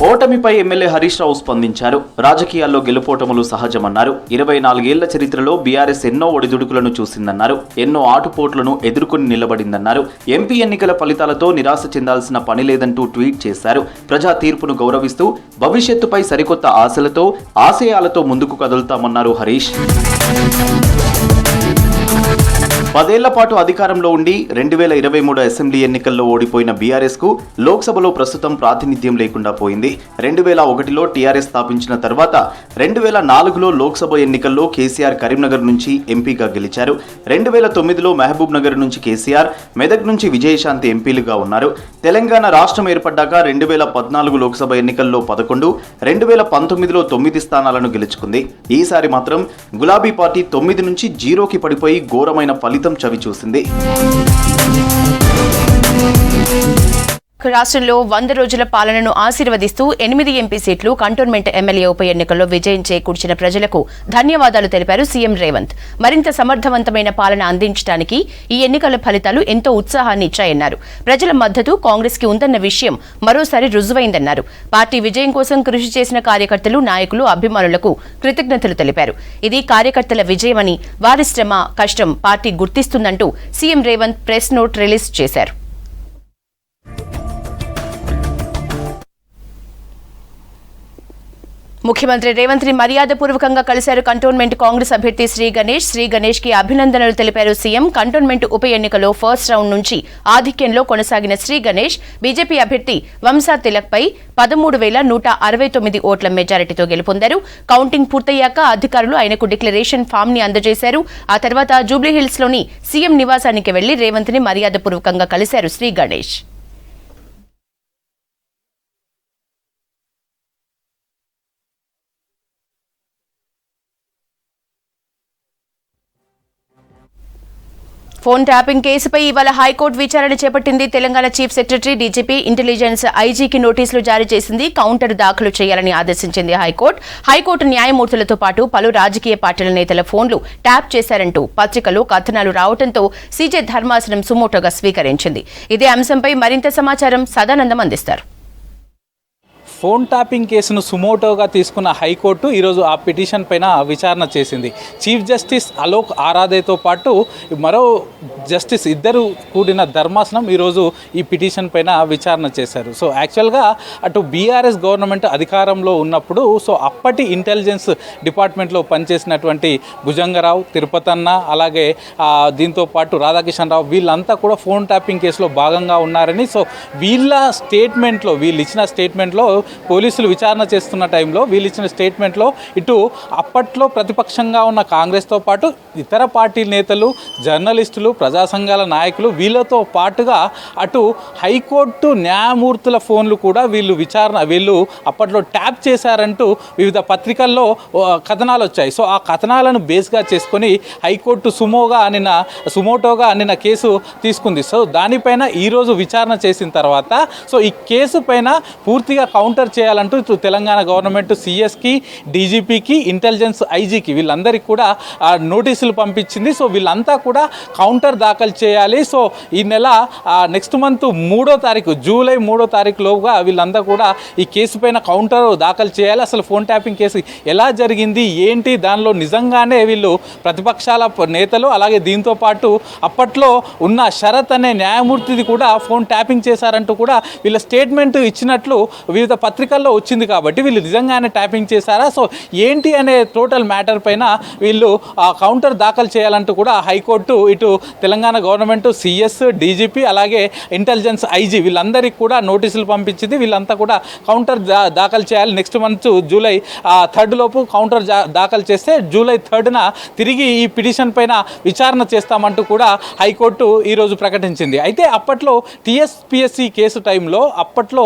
ఓటమిపై ఎమ్మెల్యే హరీష్ రావు స్పందించారు. రాజకీయాల్లో గెలుపోటములు సహజమన్నారు. 24 ఏళ్ల చరిత్రలో బీఆర్ఎస్ ఎన్నో ఒడిదుడుకులను చూసిందన్నారు. ఎన్నో ఆటుపోట్లను ఎదుర్కొని నిలబడిందన్నారు. ఎంపీ ఎన్నికల ఫలితాలతో నిరాశ చెందాల్సిన పని లేదంటూ ట్వీట్ చేశారు. ప్రజా తీర్పును గౌరవిస్తూ భవిష్యత్తుపై సరికొత్త ఆశలతో ఆశయాలతో ముందుకు కదులుతామన్నారు హరీష్. 10 ఏళ్ల పాటు అధికారంలో ఉండి 2023 అసెంబ్లీ ఎన్నికల్లో ఓడిపోయిన బీఆర్ఎస్ కు లోక్సభలో ప్రస్తుతం ప్రాతినిధ్యం లేకుండా పోయింది. 2001లో టీఆర్ఎస్ స్థాపించిన తర్వాత 2004లో లోక్సభ ఎన్నికల్లో కేసీఆర్ కరీంనగర్ నుంచి ఎంపీగా గెలిచారు. 2009లో మహబూబ్ నగర్ నుంచి కేసీఆర్, మెదక్ నుంచి విజయశాంతి ఎంపీలుగా ఉన్నారు. తెలంగాణ రాష్ట్రం ఏర్పడ్డాక 2014 లోక్సభ ఎన్నికల్లో 11, 2019లో 9 స్థానాలను గెలుచుకుంది. ఈసారి మాత్రం గులాబీ పార్టీ 9 నుంచి 0కి పడిపోయి ఘోరమైన ఫలితం చవిచూసింది. రాష్ట్రంలో 100 రోజుల పాలనను ఆశీర్వదిస్తూ 8 ఎంపీ సీట్లు కంటోన్మెంట్ ఎమ్మెల్యే ఉప ఎన్నికల్లో విజయం చేకూర్చిన ప్రజలకు ధన్యవాదాలు తెలిపారు సీఎం రేవంత్. మరింత సమర్థవంతమైన పాలన అందించడానికి ఈ ఎన్నికల ఫలితాలు ఎంతో ఉత్సాహాన్ని ఇచ్చాయన్నారు. ప్రజల మద్దతు కాంగ్రెస్ కి ఉందన్న విషయం మరోసారి రుజువైందన్నారు. పార్టీ విజయం కోసం కృషి చేసిన కార్యకర్తలు, నాయకులు, అభిమానులకు కృతజ్ఞతలు తెలిపారు. ఇది కార్యకర్తల విజయమని, వారి శ్రమ, కష్టం పార్టీ గుర్తిస్తుందంటూ CM Revanth press note release చేశారు. ముఖ్యమంత్రి రేవంత్ ని మర్యాదపూర్వకంగా కలిశారు కంటోన్మెంట్ కాంగ్రెస్ అభ్యర్థి శ్రీ గణేష్. శ్రీ గణేష్ కి అభినందనలు తెలిపారు సీఎం. కంటోన్మెంట్ ఉప ఎన్నికలో ఫస్ట్ రౌండ్ నుంచి ఆధిక్యంలో కొనసాగిన శ్రీ గణేష్ బీజేపీ అభ్యర్థి వంశా తిలక్ పై 13,169 ఓట్ల మెజారిటీతో గెలుపొందారు. కౌంటింగ్ పూర్తయ్యాక అధికారులు ఆయనకు డిక్లరేషన్ ఫామ్ ని అందజేశారు. ఆ తర్వాత జూబ్లీహిల్స్ లోని సీఎం నివాసానికి వెళ్లి రేవంత్ ని మర్యాదపూర్వకంగా కలిశారు శ్రీ గణేష్. ఫోన్ ట్యాపింగ్ కేసుపై ఇవాళ హైకోర్టు విచారణ చేపట్టింది. Telangana chief secretary, DGP, intelligence ఐజీకి నోటీసులు జారీ చేసింది. కౌంటర్ దాఖలు చేయాలని ఆదేశించింది హైకోర్టు న్యాయమూర్తులతో పాటు పలు రాజకీయ పార్టీల నేతల ఫోన్లు ట్యాప్ చేశారంటూ పత్రికలు కథనాలు రావడంతో సీజే ధర్మాసనం సుమోటోగా స్వీకరించింది. ఇదే అంశంపై మరింత సమాచారం సదానందం అందిస్తారు. ఫోన్ ట్యాపింగ్ కేసును సుమోటోగా తీసుకున్న హైకోర్టు ఈరోజు ఆ పిటిషన్ పైన విచారణ చేసింది. చీఫ్ జస్టిస్ అలోక్ ఆరాధేతో పాటు మరో జస్టిస్ ఇద్దరు కూడిన ధర్మాసనం ఈరోజు ఈ పిటిషన్ పైన విచారణ చేశారు. సో యాక్చువల్గా అటు బీఆర్ఎస్ గవర్నమెంట్ అధికారంలో ఉన్నప్పుడు అప్పటి ఇంటెలిజెన్స్ డిపార్ట్మెంట్లో పనిచేసినటువంటి భుజంగరావు, తిరుపతన్న, అలాగే దీంతో పాటు రాధాకిషన్ రావు వీళ్ళంతా కూడా ఫోన్ ట్యాపింగ్ కేసులో భాగంగా ఉన్నారని వీళ్ళ స్టేట్మెంట్లో వీళ్ళు ఇచ్చిన స్టేట్మెంట్లో పోలీసులు విచారణ చేస్తున్న టైంలో వీళ్ళు ఇచ్చిన స్టేట్మెంట్లో ఇటు అప్పట్లో ప్రతిపక్షంగా ఉన్న కాంగ్రెస్తో పాటు ఇతర పార్టీ నేతలు, జర్నలిస్టులు, ప్రజా సంఘాల నాయకులు వీళ్ళతో పాటుగా అటు హైకోర్టు న్యాయమూర్తుల ఫోన్లు కూడా వీళ్ళు అప్పట్లో ట్యాప్ చేశారంటూ వివిధ పత్రికల్లో కథనాలు వచ్చాయి. ఆ కథనాలను బేస్గా చేసుకొని హైకోర్టు సుమోటోగా నిన్న కేసు తీసుకుంది. దానిపైన ఈరోజు విచారణ చేసిన తర్వాత ఈ కేసు పైన పూర్తిగా కౌంటర్ చేయాలంటూ తెలంగాణ గవర్నమెంట్ సీఎస్కి, డీజీపీకి, ఇంటెలిజెన్స్ ఐజీకి వీళ్ళందరికీ కూడా నోటీసులు పంపించింది. వీళ్ళంతా కూడా కౌంటర్ దాఖలు చేయాలి. ఈ నెల నెక్స్ట్ మంత్ 3వ తారీఖు జూలై 3వ తారీఖులోగా వీళ్ళంతా కూడా ఈ కేసు పైన కౌంటర్ దాఖలు చేయాలి. అసలు ఫోన్ ట్యాపింగ్ కేసు ఎలా జరిగింది, ఏంటి, దానిలో నిజంగానే వీళ్ళు ప్రతిపక్షాల నేతలు, అలాగే దీంతో పాటు అప్పట్లో ఉన్న శరత్ అనే న్యాయమూర్తిది కూడా ఫోన్ ట్యాపింగ్ చేశారంటూ కూడా వీళ్ళ స్టేట్మెంట్ ఇచ్చినట్లు వివిధ పత్రికల్లో వచ్చింది. కాబట్టి వీళ్ళు నిజంగానే ట్యాపింగ్ చేశారా, ఏంటి అనే టోటల్ మ్యాటర్ పైన వీళ్ళు కౌంటర్ దాఖలు చేయాలంటూ కూడా హైకోర్టు ఇటు తెలంగాణ గవర్నమెంట్ సిఎస్, డీజీపీ, అలాగే ఇంటెలిజెన్స్ ఐజీ వీళ్ళందరికీ కూడా నోటీసులు పంపించింది. వీళ్ళంతా కూడా కౌంటర్ దాఖలు చేయాలి. నెక్స్ట్ మంత్ జూలై 3 లోపు కౌంటర్ దాఖలు చేస్తే జూలై 3న తిరిగి ఈ పిటిషన్ పైన విచారణ చేస్తామంటూ కూడా హైకోర్టు ఈరోజు ప్రకటించింది. అయితే అప్పట్లో టీఎస్పీఎస్సీ కేసు టైంలో అప్పట్లో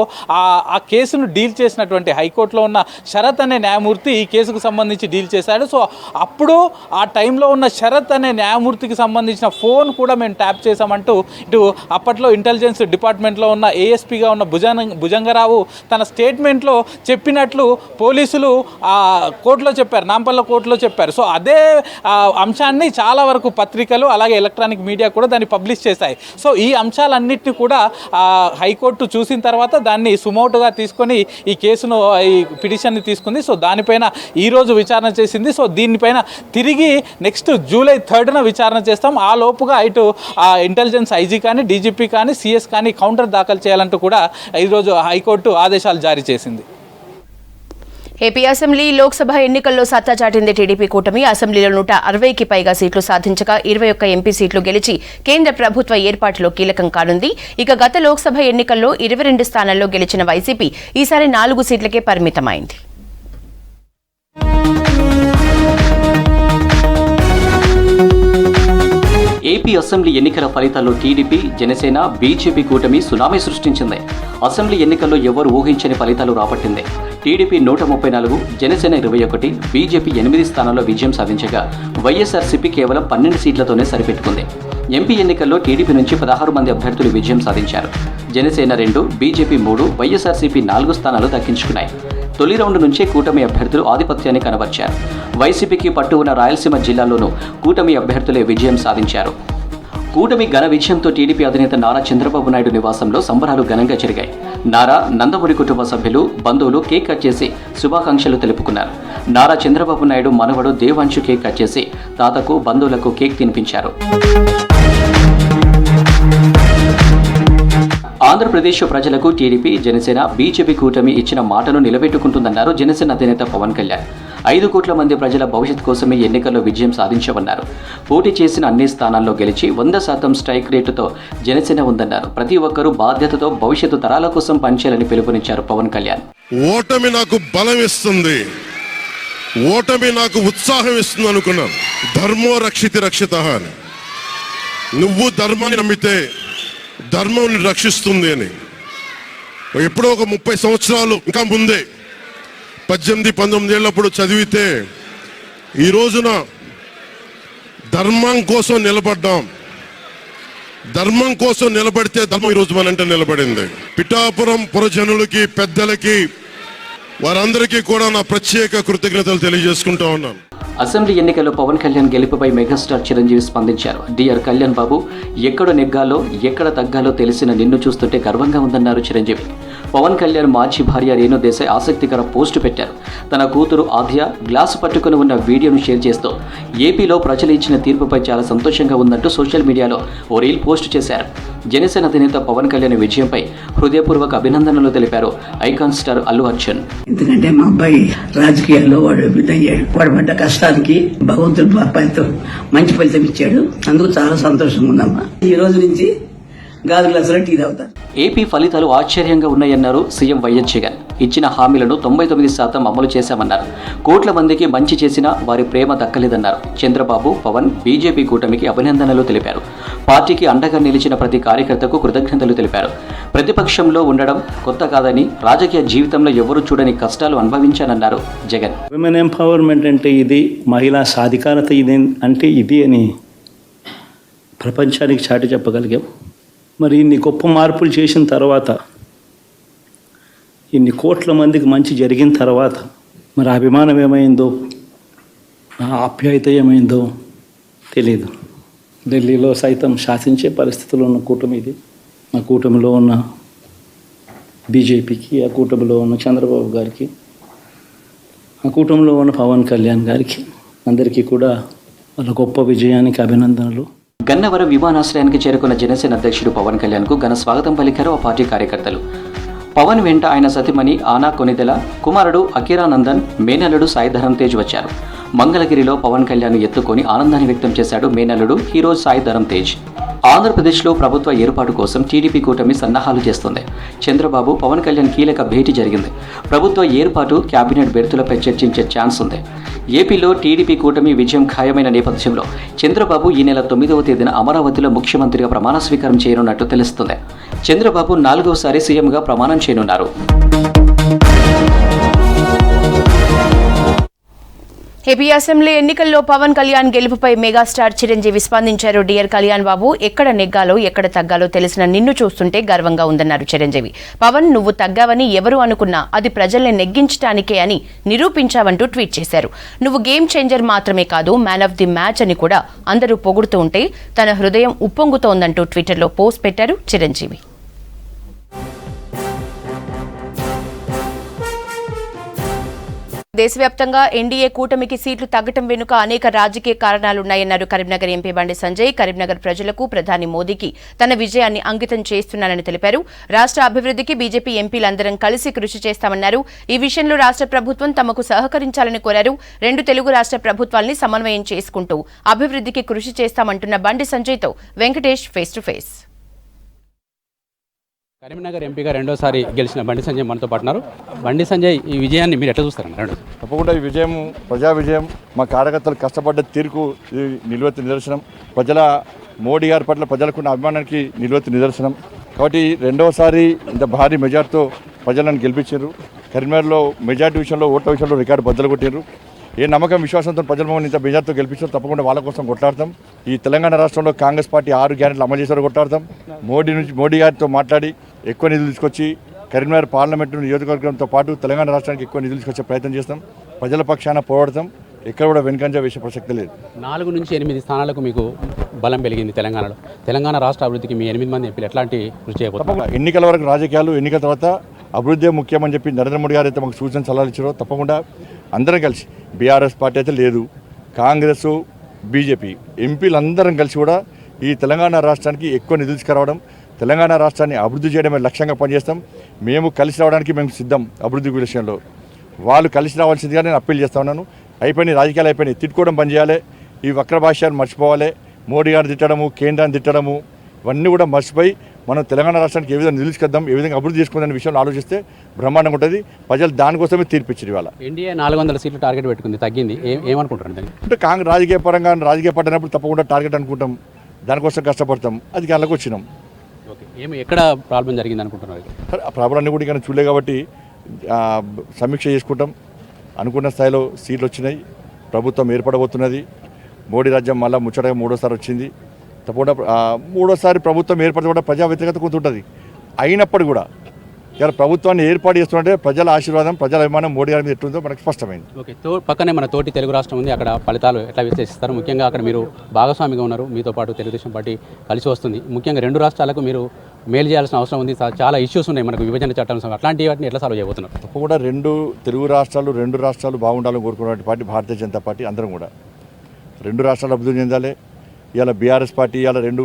ఆ కేసును కేసును డీల్ చేసినటువంటి హైకోర్టులో ఉన్న శరత్ అనే న్యాయమూర్తి ఈ కేసుకు సంబంధించి డీల్ చేశాడు. సో అప్పుడు ఆ టైంలో ఉన్న శరత్ అనే న్యాయమూర్తికి సంబంధించిన ఫోన్ కూడా మేము ట్యాప్ చేశామంటూ ఇటు అప్పట్లో ఇంటెలిజెన్స్ డిపార్ట్మెంట్లో ఉన్న ఏఎస్పీగా ఉన్న భుజంగరావు తన స్టేట్మెంట్లో చెప్పినట్లు పోలీసులు కోర్టులో చెప్పారు, నాంపల్ల కోర్టులో చెప్పారు. సో అదే అంశాన్ని చాలా వరకు పత్రికలు అలాగే ఎలక్ట్రానిక్ మీడియా కూడా దాన్ని పబ్లిష్ చేశాయి. సో ఈ అంశాలన్నింటినీ కూడా హైకోర్టు చూసిన తర్వాత దాన్ని సుమోటుగా తీసుకొని ఈ కేసును ఈ పిటిషన్ని తీసుకుంది. సో దానిపైన ఈరోజు విచారణ చేసింది. సో దీనిపైన తిరిగి నెక్స్ట్ జూలై 3న విచారణ చేస్తాం. ఆ లోపుగా ఇటు ఇంటెలిజెన్స్ ఐజీ కానీ డీజీపీ కానీ సిఎస్ కానీ కౌంటర్ దాఖలు చేయాలంటూ కూడా ఈరోజు హైకోర్టు ఆదేశాలు జారీ చేసింది. ఏపీ అసెంబ్లీ లోక్సభ ఎన్నికల్లో సత్తా చాటింది టీడీపీ కూటమి. అసెంబ్లీలో 160కి పైగా సీట్లు సాధించగా 21 ఎంపీ సీట్లు గెలిచి కేంద్ర ప్రభుత్వ ఏర్పాటులో కీలకం కానుంది. ఇక గత లోక్సభ ఎన్నికల్లో 22 స్థానాల్లో గెలిచిన వైసీపీ ఈసారి 4 సీట్లకే పరిమితమైంది. ఏపీ అసెంబ్లీ ఎన్నికల ఫలితాల్లో టీడీపీ, జనసేన, బీజేపీ కూటమి సునామీ సృష్టించింది. అసెంబ్లీ ఎన్నికల్లో ఎవరు ఊహించని ఫలితాలు రాబట్టింది. టీడీపీ 134, జనసేన 21, బీజేపీ 8 స్థానాల్లో విజయం సాధించగా వైఎస్ఆర్సీపీ కేవలం 12 సీట్లతోనే సరిపెట్టుకుంది. ఎంపీ ఎన్నికల్లో టీడీపీ నుంచి 16 మంది అభ్యర్థులు విజయం సాధించారు. జనసేన 2, బీజేపీ 3, వైఎస్ఆర్సీపీ 4 స్థానాలు దక్కించుకున్నాయి. తొలి రౌండ్ నుంచే కూటమి అభ్యర్థులు ఆధిపత్యాన్ని కనబర్చారు. వైసీపీకి పట్టు ఉన్న రాయలసీమ జిల్లాల్లోనూ కూటమి అభ్యర్థులే విజయం సాధించారు. కూటమి ఘన విజయంతో టీడీపీ అధినేత నారా చంద్రబాబు నాయుడు నివాసంలో సంబరాలు ఘనంగా జరిగాయి. నారా, నందమూరి కుటుంబ సభ్యులు, బంధువులు కేక్ కట్ చేసి శుభాకాంక్షలు తెలుపుకున్నారు. నారా చంద్రబాబు నాయుడు మనవడు దేవాంశు కేక్ కట్ చేసి తాతకు, బంధువులకు కేక్ తినిపించారు. ఆంధ్రప్రదేశ్ ప్రజలకు టీడీపీ, జనసేన, బీజేపీ కూటమి ఇచ్చిన మాటను నిలబెట్టుకుంటుందన్నారు జనసేన అధినేత పవన్ కళ్యాణ్. 5 కోట్ల మంది ప్రజల భవిష్యత్ కోసమే ఎన్నికల్లో విజయం సాధించామన్నారు. పోటీ చేసిన అన్ని స్థానాల్లో గెలిచి 100% స్ట్రైక్ రేటుతో జనసేన ఉందన్నారు. ప్రతి ఒక్కరూ బాధ్యతతో భవిష్యత్తు తరాల కోసం పనిచేయాలని పిలుపునిచ్చారు పవన్ కళ్యాణ్. ఓటమి నాకు బలం ఇస్తుంది, ఓటమి నాకు ఉత్సాహం ఇస్తుంది అనుకున్నాను. ధర్మో రక్షితి రక్షిత అని, నువ్వు ధర్మాన్ని నమ్మితే ధర్మం రక్షిస్తుంది అని. ఎప్పుడో ఒక 30 సంవత్సరాలు ఇంకా ముందే 18-19 ఏళ్ళప్పుడు చదివితే ఈ రోజున ధర్మం కోసం నిలబడ్డాం. ధర్మం కోసం నిలబడితే ధర్మం ఈరోజు మనంటే నిలబడింది. పిఠాపురం పురజనులకి, పెద్దలకి, వారందరికీ కూడా నా ప్రత్యేక కృతజ్ఞతలు తెలియజేసుకుంటా ఉన్నాను. అసెంబ్లీ ఎన్నికల్లో పవన్ కళ్యాణ్ గెలుపుపై మెగాస్టార్ చిరంజీవి స్పందించారు. డిఆర్ కళ్యాణ్ బాబు, ఎక్కడ నెగ్గాలో ఎక్కడ తగ్గాలో తెలిసిన నిన్ను చూస్తుంటే గర్వంగా ఉందన్నారు చిరంజీవి. పవన్ కళ్యాణ్ మాజీ భార్య రేణు దేశాయ్ ఆసక్తికర పోస్టు పెట్టారు. తన కూతురు ఆద్య గ్లాసు పట్టుకుని ఉన్న వీడియోను షేర్ చేస్తూ ఏపీలో ప్రజలు ఇచ్చిన తీర్పుపై చాలా సంతోషంగా ఉందంటూ సోషల్ మీడియాలో ఓ రీల్ పోస్ట్ చేశారు. జనసేన అధినేత పవన్ కళ్యాణ్ విజయంపై హృదయపూర్వక అభినందనలు తెలిపారు ఐకాన్ స్టార్ అల్లు అర్జున్. ఎందుకంటే మా అబ్బాయి రాజకీయాల్లో వాడు విధయ్యాడు. వాడు పడ్డ కష్టానికి భగవంతుడు మా అబ్బాయితో మంచి ఫలితం ఇచ్చాడు. అందుకు చాలా సంతోషంగా ఉందమ్మా. ఈ రోజు నుంచి గాజు గ్లాసులో టీ తాగుతారు. ఏపీ ఫలితాలు ఆశ్చర్యంగా ఉన్నాయన్నారు సీఎం వైఎస్ జగన్. ఇచ్చిన హామీలను 99% అమలు చేశామన్నారు. కోట్ల మందికి మంచి చేసినా వారి ప్రేమ దక్కలేదన్నారు. చంద్రబాబు, పవన్, బీజేపీ కూటమికి అభినందనలు తెలిపారు. పార్టీకి అండగా నిలిచిన ప్రతి కార్యకర్తకు కృతజ్ఞతలు తెలిపారు. ప్రతిపక్షంలో ఉండడం కొత్త కాదని, రాజకీయ జీవితంలో ఎవరూ చూడని కష్టాలు అనుభవించానన్నారు జగన్. విమెన్ ఎంపవర్మెంట్ అంటే ఇది, మహిళా సాధికారత ఇది అంటే ఇది అని ప్రపంచానికి చాటి చెప్పగలిగాం. మరి ఇన్ని గొప్ప మార్పులు చేసిన తర్వాత, ఇన్ని కోట్ల మందికి మంచి జరిగిన తర్వాత మరి అభిమానం ఏమైందో, ఆప్యాయత ఏమైందో తెలియదు. ఢిల్లీలో సైతం శాసించే పరిస్థితుల్లో ఉన్న కూటమి ఇది. ఆ కూటమిలో ఉన్న బీజేపీకి, ఆ కూటమిలో ఉన్న చంద్రబాబు గారికి, ఆ కూటమిలో ఉన్న పవన్ కళ్యాణ్ గారికి, అందరికీ కూడా వాళ్ళ గొప్ప విజయానికి అభినందనలు. గన్నవరం విమానాశ్రయానికి చేరుకున్న జనసేన అధ్యక్షుడు పవన్ కళ్యాణ్కు ఘన స్వాగతం పలికారు ఆ పార్టీ కార్యకర్తలు. పవన్ వెంట ఆయన సతీమణి ఆనా కొనిదెల, కుమారుడు అకిరానందన్, మేనల్లుడు సాయిధరం తేజ్ వచ్చారు. మంగళగిరిలో పవన్ కళ్యాణ్ ఎత్తుకొని ఆనందాన్ని వ్యక్తం చేశాడు మేనల్లుడు హీరో సాయిధరం తేజ్. ఆంధ్రప్రదేశ్లో ప్రభుత్వ ఏర్పాటు కోసం టీడీపీ కూటమి సన్నాహాలు చేస్తుంది. చంద్రబాబు, పవన్ కళ్యాణ్ కీలక భేటీ జరిగింది. ప్రభుత్వ ఏర్పాటు, కేబినెట్ బెర్తులపై చర్చించే ఛాన్స్ ఉంది. ఏపీలో టీడీపీ కూటమి విజయం ఖాయమైన నేపథ్యంలో చంద్రబాబు ఈ నెల 9వ తేదీన అమరావతిలో ముఖ్యమంత్రిగా ప్రమాణ స్వీకారం చేయనున్నట్టు తెలుస్తుంది. చంద్రబాబు 4వసారి సీఎంగా ప్రమాణం చేయనున్నారు. ఏపీ అసెంబ్లీ ఎన్నికల్లో పవన్ కళ్యాణ్ గెలుపుపై మెగాస్టార్ చిరంజీవి స్పందించారు. డియర్ కళ్యాణ్ బాబు, ఎక్కడ నెగ్గాలో ఎక్కడ తగ్గాలో తెలిసిన నిన్ను చూస్తుంటే గర్వంగా ఉందన్నారు చిరంజీవి. పవన్, నువ్వు తగ్గావని ఎవరు అనుకున్నా అది ప్రజల్ని నెగ్గించడానికే అని నిరూపించావంటూ ట్వీట్ చేశారు. నువ్వు గేమ్ చేంజర్ మాత్రమే కాదు, మ్యాన్ ఆఫ్ ది మ్యాచ్ అని కూడా అందరూ పొగుడుతూ ఉంటే తన హృదయం ఉప్పొంగుతోందంటూ ట్విట్టర్లో పోస్ట్ పెట్టారు చిరంజీవి. దేశవ్యాప్తంగా ఎన్డీఏ కూటమికి సీట్లు తగ్గటం వెనుక అనేక రాజకీయ కారణాలున్నాయన్నారు కరీంనగర్ ఎంపీ బండి సంజయ్. కరీంనగర్ ప్రజలకు ప్రధాని మోదీకి తన విజయాన్ని అంకితం చేస్తున్నానని తెలిపారు. రాష్ట్ర అభివృద్ధికి బీజేపీ ఎంపీలందరం కలిసి కృషి చేస్తామన్నారు. ఈ విషయంలో రాష్ట్ర ప్రభుత్వం తమకు సహకరించాలని కోరారు. 2 తెలుగు రాష్ట్ర ప్రభుత్వాల్ని సమన్వయం చేసుకుంటూ అభివృద్ధికి కృషి చేస్తామంటున్న బండి సంజయ్తో Venkatesh face to face. Karimnagar ఎంపీగా రెండోసారి గెలిచిన బండి సంజయ్ మనతో పాటున్నారు. బండి సంజయ్, ఈ విజయాన్ని మీరు ఎట్లా చూస్తారన్న? తప్పకుండా ఈ విజయం ప్రజా విజయం, మా కార్యకర్తలు కష్టపడ్డ తీరుకు ఇది నిలువెత్తు నిదర్శనం. ప్రజల మోడీ గారి పట్ల ప్రజలకున్న అభిమానానికి నిలువెత్తు నిదర్శనం. కాబట్టి రెండవసారి ఇంత భారీ మెజార్టీతో ప్రజలను గెలిపించారు. కరీంనగర్లో మెజార్టీ విషయంలో, ఓట్ల విషయంలో రికార్డు బద్దలు కొట్టారు. ఏ నమ్మకం విశ్వాసంతో ప్రజల మమ్మల్ని ఇంత మెజార్టీతో గెలిపించారు. తప్పకుండా వాళ్ళ కోసం కొట్లాడతాం. ఈ తెలంగాణ రాష్ట్రంలో కాంగ్రెస్ పార్టీ 6 గ్యారెంటీలు అమలు చేశారు, కొట్లాడతాం. మోడీ గారితో మాట్లాడి ఎక్కువ నిధులు తీసుకొచ్చి కరీంనగర్ పార్లమెంటు నియోజకవర్గంతో పాటు తెలంగాణ రాష్ట్రానికి ఎక్కువ నిధులు తీసుకొచ్చే ప్రయత్నం చేస్తాం. ప్రజల పక్షాన పోరాడతాం. ఎక్కడ కూడా వెనుకంజ వేసే ప్రసక్తి లేదు. 4 నుంచి 8 స్థానాలకు మీకు బలం పెరిగింది తెలంగాణలో. తెలంగాణ రాష్ట్ర అభివృద్ధికి మీ 8 మంది ఎంపీలు ఎట్లాంటి కృషి చేయబోతున్నారు? ఎన్నికల వరకు రాజకీయాలు, ఎన్నికల తర్వాత అభివృద్ధి ముఖ్యమని చెప్పి నరేంద్ర మోడీ గారు అయితే మాకు సూచన సలహాలు ఇచ్చారో తప్పకుండా అందరం కలిసి, బీఆర్ఎస్ పార్టీ అయితే లేదు, కాంగ్రెస్, బీజేపీ ఎంపీలు అందరం కలిసి కూడా ఈ తెలంగాణ రాష్ట్రానికి ఎక్కువ నిధులు తీసుకురావడం, తెలంగాణ రాష్ట్రాన్ని అభివృద్ధి చేయడమే లక్ష్యంగా పనిచేస్తాం. మేము కలిసి రావడానికి మేము సిద్ధం. అభివృద్ధి విషయంలో వాళ్ళు కలిసి రావాల్సిందిగా నేను అప్పీల్ చేస్తా ఉన్నాను. అయిపోయినాయి రాజకీయాలు, అయిపోయినాయి. తిట్టుకోవడం పని చేయాలి. ఈ వక్ర భాష్యాన్ని మర్చిపోవాలి. మోడీ గారు తిట్టడము, కేంద్రాన్ని తిట్టడము ఇవన్నీ కూడా మర్చిపోయి మనం తెలంగాణ రాష్ట్రానికి ఏ విధంగా నిలుచుకొద్దాం, ఏ విధంగా అభివృద్ధి చేసుకుందనే విషయంలో ఆలోచిస్తే బ్రహ్మాండంగా ఉంటుంది. ప్రజలు దానికోసమే తీర్పిచ్చారు. ఇవాళ ఎన్డీఏ 400 సీట్లు టార్గెట్ పెట్టుకుంది, తగ్గింది. ఏమనుకుంటారు? అంటే కాంగ్రెస్ రాజకీయ పరంగా రాజకీయ పడినప్పుడు తప్పకుండా టార్గెట్ అనుకుంటాం, దానికోసం కష్టపడతాం. అది గల్లకు వచ్చినాం. ఎక్కడ ప్రాబ్లం జరిగింది అనుకుంటున్నారు? ఆ ప్రాబ్లం అన్నీ కూడా ఇక్కడ చూడలే కాబట్టి సమీక్ష చేసుకుంటాం. అనుకున్న స్థాయిలో సీట్లు వచ్చినాయి. ప్రభుత్వం ఏర్పడబోతున్నది. మోడీ రాజ్యం మళ్ళీ ముచ్చటగా 3వ సారి వచ్చింది. తప్పకుండా 3వ సారి ప్రభుత్వం ఏర్పడితే కూడా ప్రజా వ్యతిరేకత కొంత ఉంటుంది. అయినప్పుడు కూడా ఇలా ప్రభుత్వాన్ని ఏర్పాటు చేస్తుంటే ప్రజల ఆశీర్వాదం, ప్రజల అభిమానం మోడీ గారి మీద ఎట్లుందో మనకు స్పష్టమైంది. ఓకే, పక్కనే మన తోటి తెలుగు రాష్ట్రం ఉంది. అక్కడ ఫలితాలు ఎట్లా విశ్లేషిస్తారు? ముఖ్యంగా అక్కడ మీరు భాగస్వామిగా ఉన్నారు, మీతో పాటు తెలుగుదేశం పార్టీ కలిసి వస్తుంది. ముఖ్యంగా 2 రాష్ట్రాలకు మీరు మేలు చేయాల్సిన అవసరం ఉంది. చాలా ఇష్యూస్ ఉన్నాయి మనకు, విభజన చట్టం, అట్లాంటి వాటిని ఎట్లా సాల్వ్ చేయబోతున్నారు? తప్పకుండా 2 తెలుగు రాష్ట్రాలు, 2 రాష్ట్రాలు బాగుండాలని కోరుకున్న పార్టీ భారతీయ జనతా పార్టీ. అందరం కూడా 2 రాష్ట్రాలు అభివృద్ధి చెందాలి. ఇవాళ బీఆర్ఎస్ పార్టీ ఇవాళ 2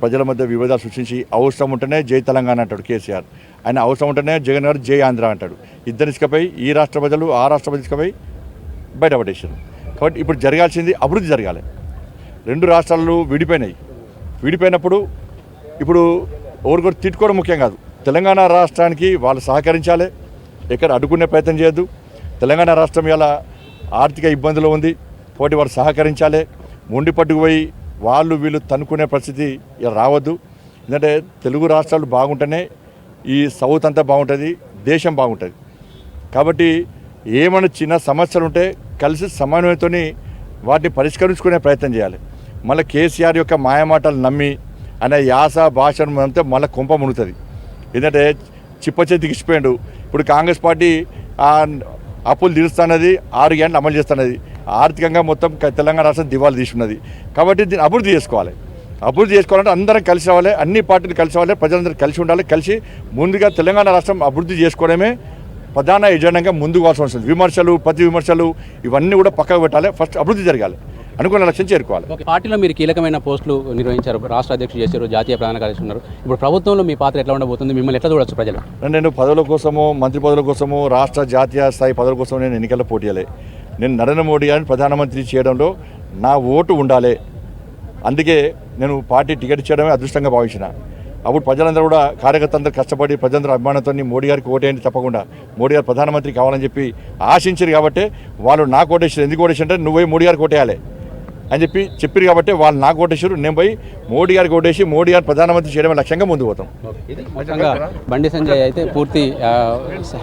ప్రజల మధ్య విభేదాలు సృష్టించి అవసరం ఉంటేనే జై తెలంగాణ అంటాడు కేసీఆర్, ఆయన అవసరం ఉంటేనే జగన్ గారు జై ఆంధ్ర అంటాడు. ఇద్దరు ఇసుకపోయి ఈ రాష్ట్ర ప్రజలు ఆ రాష్ట్ర ప్రజలు ఇసుకపోయి బయటపడేసారు. కాబట్టి ఇప్పుడు జరగాల్సింది అభివృద్ధి జరగాలి. 2 రాష్ట్రాలు విడిపోయినప్పుడు ఇప్పుడు ఎవరికొరు తిట్టుకోవడం ముఖ్యం కాదు. తెలంగాణ రాష్ట్రానికి వాళ్ళు సహకరించాలి, ఎక్కడ అడ్డుకునే ప్రయత్నం చేయొద్దు. తెలంగాణ రాష్ట్రం ఇలా ఆర్థిక ఇబ్బందులు ఉంది, పోటీ వాళ్ళు సహకరించాలి. మొండి పట్టుకుపోయి వాళ్ళు వీళ్ళు తనుకునే పరిస్థితి ఇలా రావద్దు. ఎందుకంటే తెలుగు రాష్ట్రాలు బాగుంటేనే ఈ సౌత్ అంతా బాగుంటుంది, దేశం బాగుంటుంది. కాబట్టి ఏమైనా చిన్న సమస్యలు ఉంటే కలిసి సమన్వయంతో వాటిని పరిష్కరించుకునే ప్రయత్నం చేయాలి. మళ్ళీ కేసీఆర్ యొక్క మాయమాటలు నమ్మి అనే యాస భాషను అంతే మళ్ళీ కొంప మునుగుతుంది. ఎందుకంటే చిప్ప చేతికి ఇచ్చిపోయాడు. ఇప్పుడు కాంగ్రెస్ పార్టీ అప్పులు తీరుస్తున్నది, 6 గంటలు అమలు చేస్తున్నది. ఆర్థికంగా మొత్తం తెలంగాణ రాష్ట్రం దివాళా తీసుకున్నది. కాబట్టి దీన్ని అభివృద్ధి చేసుకోవాలి. అభివృద్ధి చేసుకోవాలంటే అందరం కలిసి రావాలి, అన్ని పార్టీలు కలిసి రావాలి, ప్రజలందరూ కలిసి ఉండాలి. కలిసి ముందుగా తెలంగాణ రాష్ట్రం అభివృద్ధి చేసుకోవడమే ప్రధాన ఎజెండాగా ముందుకు పోవాల్సి వస్తుంది. విమర్శలు, ప్రతి విమర్శలు ఇవన్నీ కూడా పక్కకు పెట్టాలి. ఫస్ట్ అభివృద్ధి జరగాలి, అనుకున్న లక్ష్యం చేరుకోవాలి. పార్టీలో మీరు కీలకమైన పోస్టులు నిర్వహించారు, రాష్ట్ర అధ్యక్షులు చేశారు, జాతీయ ప్రధాన కార్యదర్శి ఉన్నారు. ఇప్పుడు ప్రభుత్వంలో మీ పాత్ర ఎట్లా ఉండబోతుంది? మిమ్మల్ని ఎట్లా చూడొచ్చు ప్రజలు? నేను పదవుల కోసము, మంత్రి పదవుల కోసము, రాష్ట్ర జాతీయ స్థాయి పదవుల కోసం నేను ఎన్నికల్లో పోటీ చేయాలి. నేను నరేంద్ర మోడీ గారిని ప్రధానమంత్రి చేయడంలో నా ఓటు ఉండాలి. అందుకే నేను పార్టీ టికెట్ ఇచ్చడమే అదృష్టంగా భావించిన. అప్పుడు ప్రజలందరూ కూడా కార్యకర్తలందరూ కష్టపడి ప్రజలందరూ అభిమానంతో మోడీ గారికి ఓటేయండి, తప్పకుండా మోడీ గారు ప్రధానమంత్రి కావాలని చెప్పి ఆశించారు. కాబట్టి వాళ్ళు నాకు ఓటేసారు. ఎందుకు ఓటేసారంటే నువ్వే మోడీ గారికి ఓటేయాలి, అని చెప్పారు కాబట్టి వాళ్ళు నాకు ఓటేసారు. నేను పోయి మోడీ గారికి ఓటేసి మోడీ గారు ప్రధానమంత్రి చేయడమే లక్ష్యంగా ముందుకు పోతాం. ముఖ్యంగా బండి సంజయ్ అయితే పూర్తి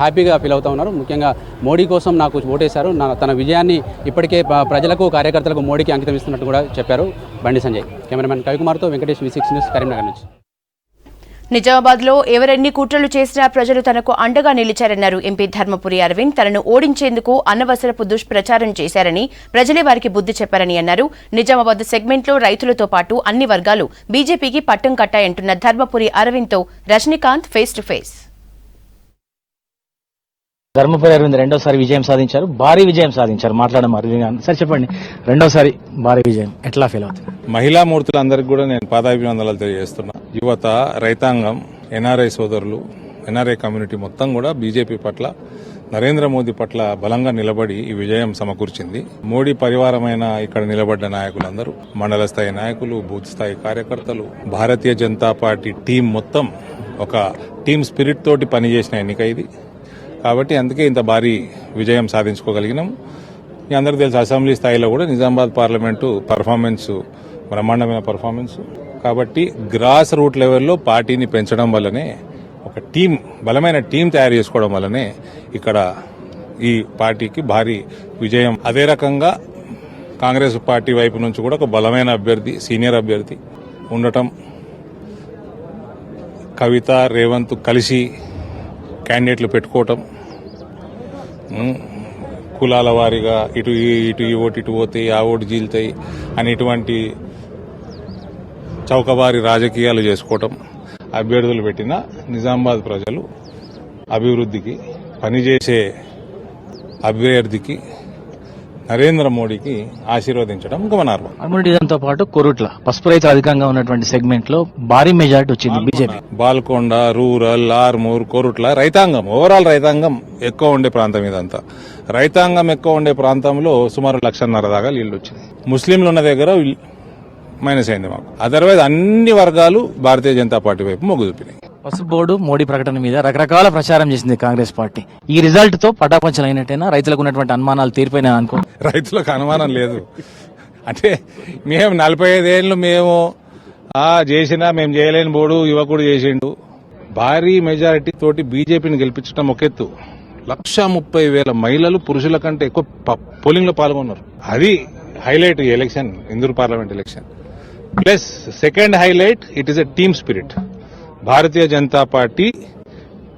హ్యాపీగా ఫీల్ అవుతా ఉన్నారు. ముఖ్యంగా మోడీ కోసం నాకు ఓటేశారు, తన విజయాన్ని ఇప్పటికే ప్రజలకు కార్యకర్తలకు మోడీకి అంకితం ఇస్తున్నట్టు కూడా చెప్పారు బండి సంజయ్. కెమెరామెన్ కవికుమార్తో వెంకటేష్, V6 న్యూస్, కరీంనగర్ నుంచి. నిజామాబాద్లో ఎవరెన్ని కుట్రలు చేసినా ప్రజలు తనకు అండగా నిలిచారన్నారు ఎంపీ ధర్మపురి అరవింద్. తనను ఓడించేందుకు అనవసరపు దుష్ప్రచారం చేశారని, ప్రజలే వారికి బుద్ధి చెప్పారని అన్నారు. నిజామాబాద్ సెగ్మెంట్లో రైతులతో పాటు అన్ని వర్గాలు బీజేపీకి పట్టం కట్టాయంటున్న ధర్మపురి అరవింద్తో Rajinikanth face to face. Dharmapuri Arvind రెండోసారి విజయం సాధించారు, భారీ విజయం సాధించారు. మాట్లాడడం సార్, చెప్పండి, రెండోసారి భారీ విజయం ఎట్లా ఫీల్ అవుతుంది? మహిళా మూర్తులందరికీ కూడా నేను పాదాభివందనాలు తెలియజేస్తున్నా. యువత, రైతాంగం, ఎన్ఆర్ఐ సోదరులు, ఎన్ఆర్ఐ కమ్యూనిటీ మొత్తం కూడా బీజేపీ పట్ల, నరేంద్ర మోదీ పట్ల బలంగా నిలబడి ఈ విజయం సమకూర్చింది. మోడీ పరివారమైన ఇక్కడ నిలబడ్డ నాయకులందరూ, మండల స్థాయి నాయకులు, బూత్ స్థాయి కార్యకర్తలు, భారతీయ జనతా పార్టీ టీం మొత్తం ఒక టీం స్పిరిట్ తోటి పనిచేసిన ఎన్నిక ఇది. కాబట్టి అందుకే ఇంత భారీ విజయం సాధించుకోగలిగినాం. మీ అందరికీ తెలుసు, అసెంబ్లీ స్థాయిలో కూడా నిజామాబాద్ పార్లమెంటు పర్ఫార్మెన్స్ బ్రహ్మాండమైన పర్ఫార్మెన్స్. కాబట్టి గ్రాస్ రూట్ లెవెల్లో పార్టీని పెంచడం వల్లనే, ఒక టీం, బలమైన టీం తయారు చేసుకోవడం వల్లనే ఇక్కడ ఈ పార్టీకి భారీ విజయం. అదే రకంగా కాంగ్రెస్ పార్టీ వైపు నుంచి కూడా ఒక బలమైన అభ్యర్థి, సీనియర్ అభ్యర్థి ఉండటం, కవిత, రేవంత్ కలిసి క్యాండిడేట్లు పెట్టుకోవటం, కులాల వారీగా ఇటు ఈ ఓటు ఇటు పోతాయి, ఆ ఓటు జీలుతాయి అని ఇటువంటి చౌకబారి రాజకీయాలు చేసుకోవటం, అభ్యర్థులు పెట్టిన నిజామాబాద్ ప్రజలు అభివృద్ధికి, పనిచేసే అభ్యర్థికి, నరేంద్ర మోడీకి ఆశీర్వదించడం గమనార్హం. అమ్ముడితో పాటు కొరుట్ల పసుపు రైతులు అధికంగా ఉన్నటువంటి సెగ్మెంట్ లో భారీ మెజార్టీ వచ్చింది బీజేపీ. బాల్కొండ, రూరల్, ఆర్మూర్, కొరుట్ల రైతాంగం, ఓవరాల్ రైతాంగం ఎక్కువ ఉండే ప్రాంతం ఇదంతా. రైతాంగం ఎక్కువ ఉండే ప్రాంతంలో సుమారు 1.5 లక్షల దాకా నీళ్లు వచ్చింది. ముస్లింలు ఉన్న దగ్గర మైనస్ అయింది మాకు. అదర్వైజ్ అన్ని వర్గాలు భారతీయ జనతా పార్టీ వైపు మొగ్గు చూపినాయి. పసుపు బోర్డు మోడీ ప్రకటన మీద రకరకాల ప్రచారం చేసింది కాంగ్రెస్ పార్టీ. ఈ రిజల్ట్ తో పటాపంచలు అయినట్టేనా? రైతులకు ఉన్నటువంటి అనుమానాలు తీరిపోయినా అనుకో? రైతులకు అనుమానం లేదు. అంటే మేము 45 ఏళ్ళు మేము చేసినా మేము చేయలేని బోర్డు యువకుడు చేసిండు. భారీ మెజారిటీ తోటి బీజేపీని గెలిపించడం ఒక ఎత్తు. 130,000 మహిళలు పురుషుల కంటే ఎక్కువ పోలింగ్ లో పాల్గొన్నారు. అది హైలైట్ ఈ election, Indur parliament election. Plus second highlight, it is a team spirit. Bharatiya Janata party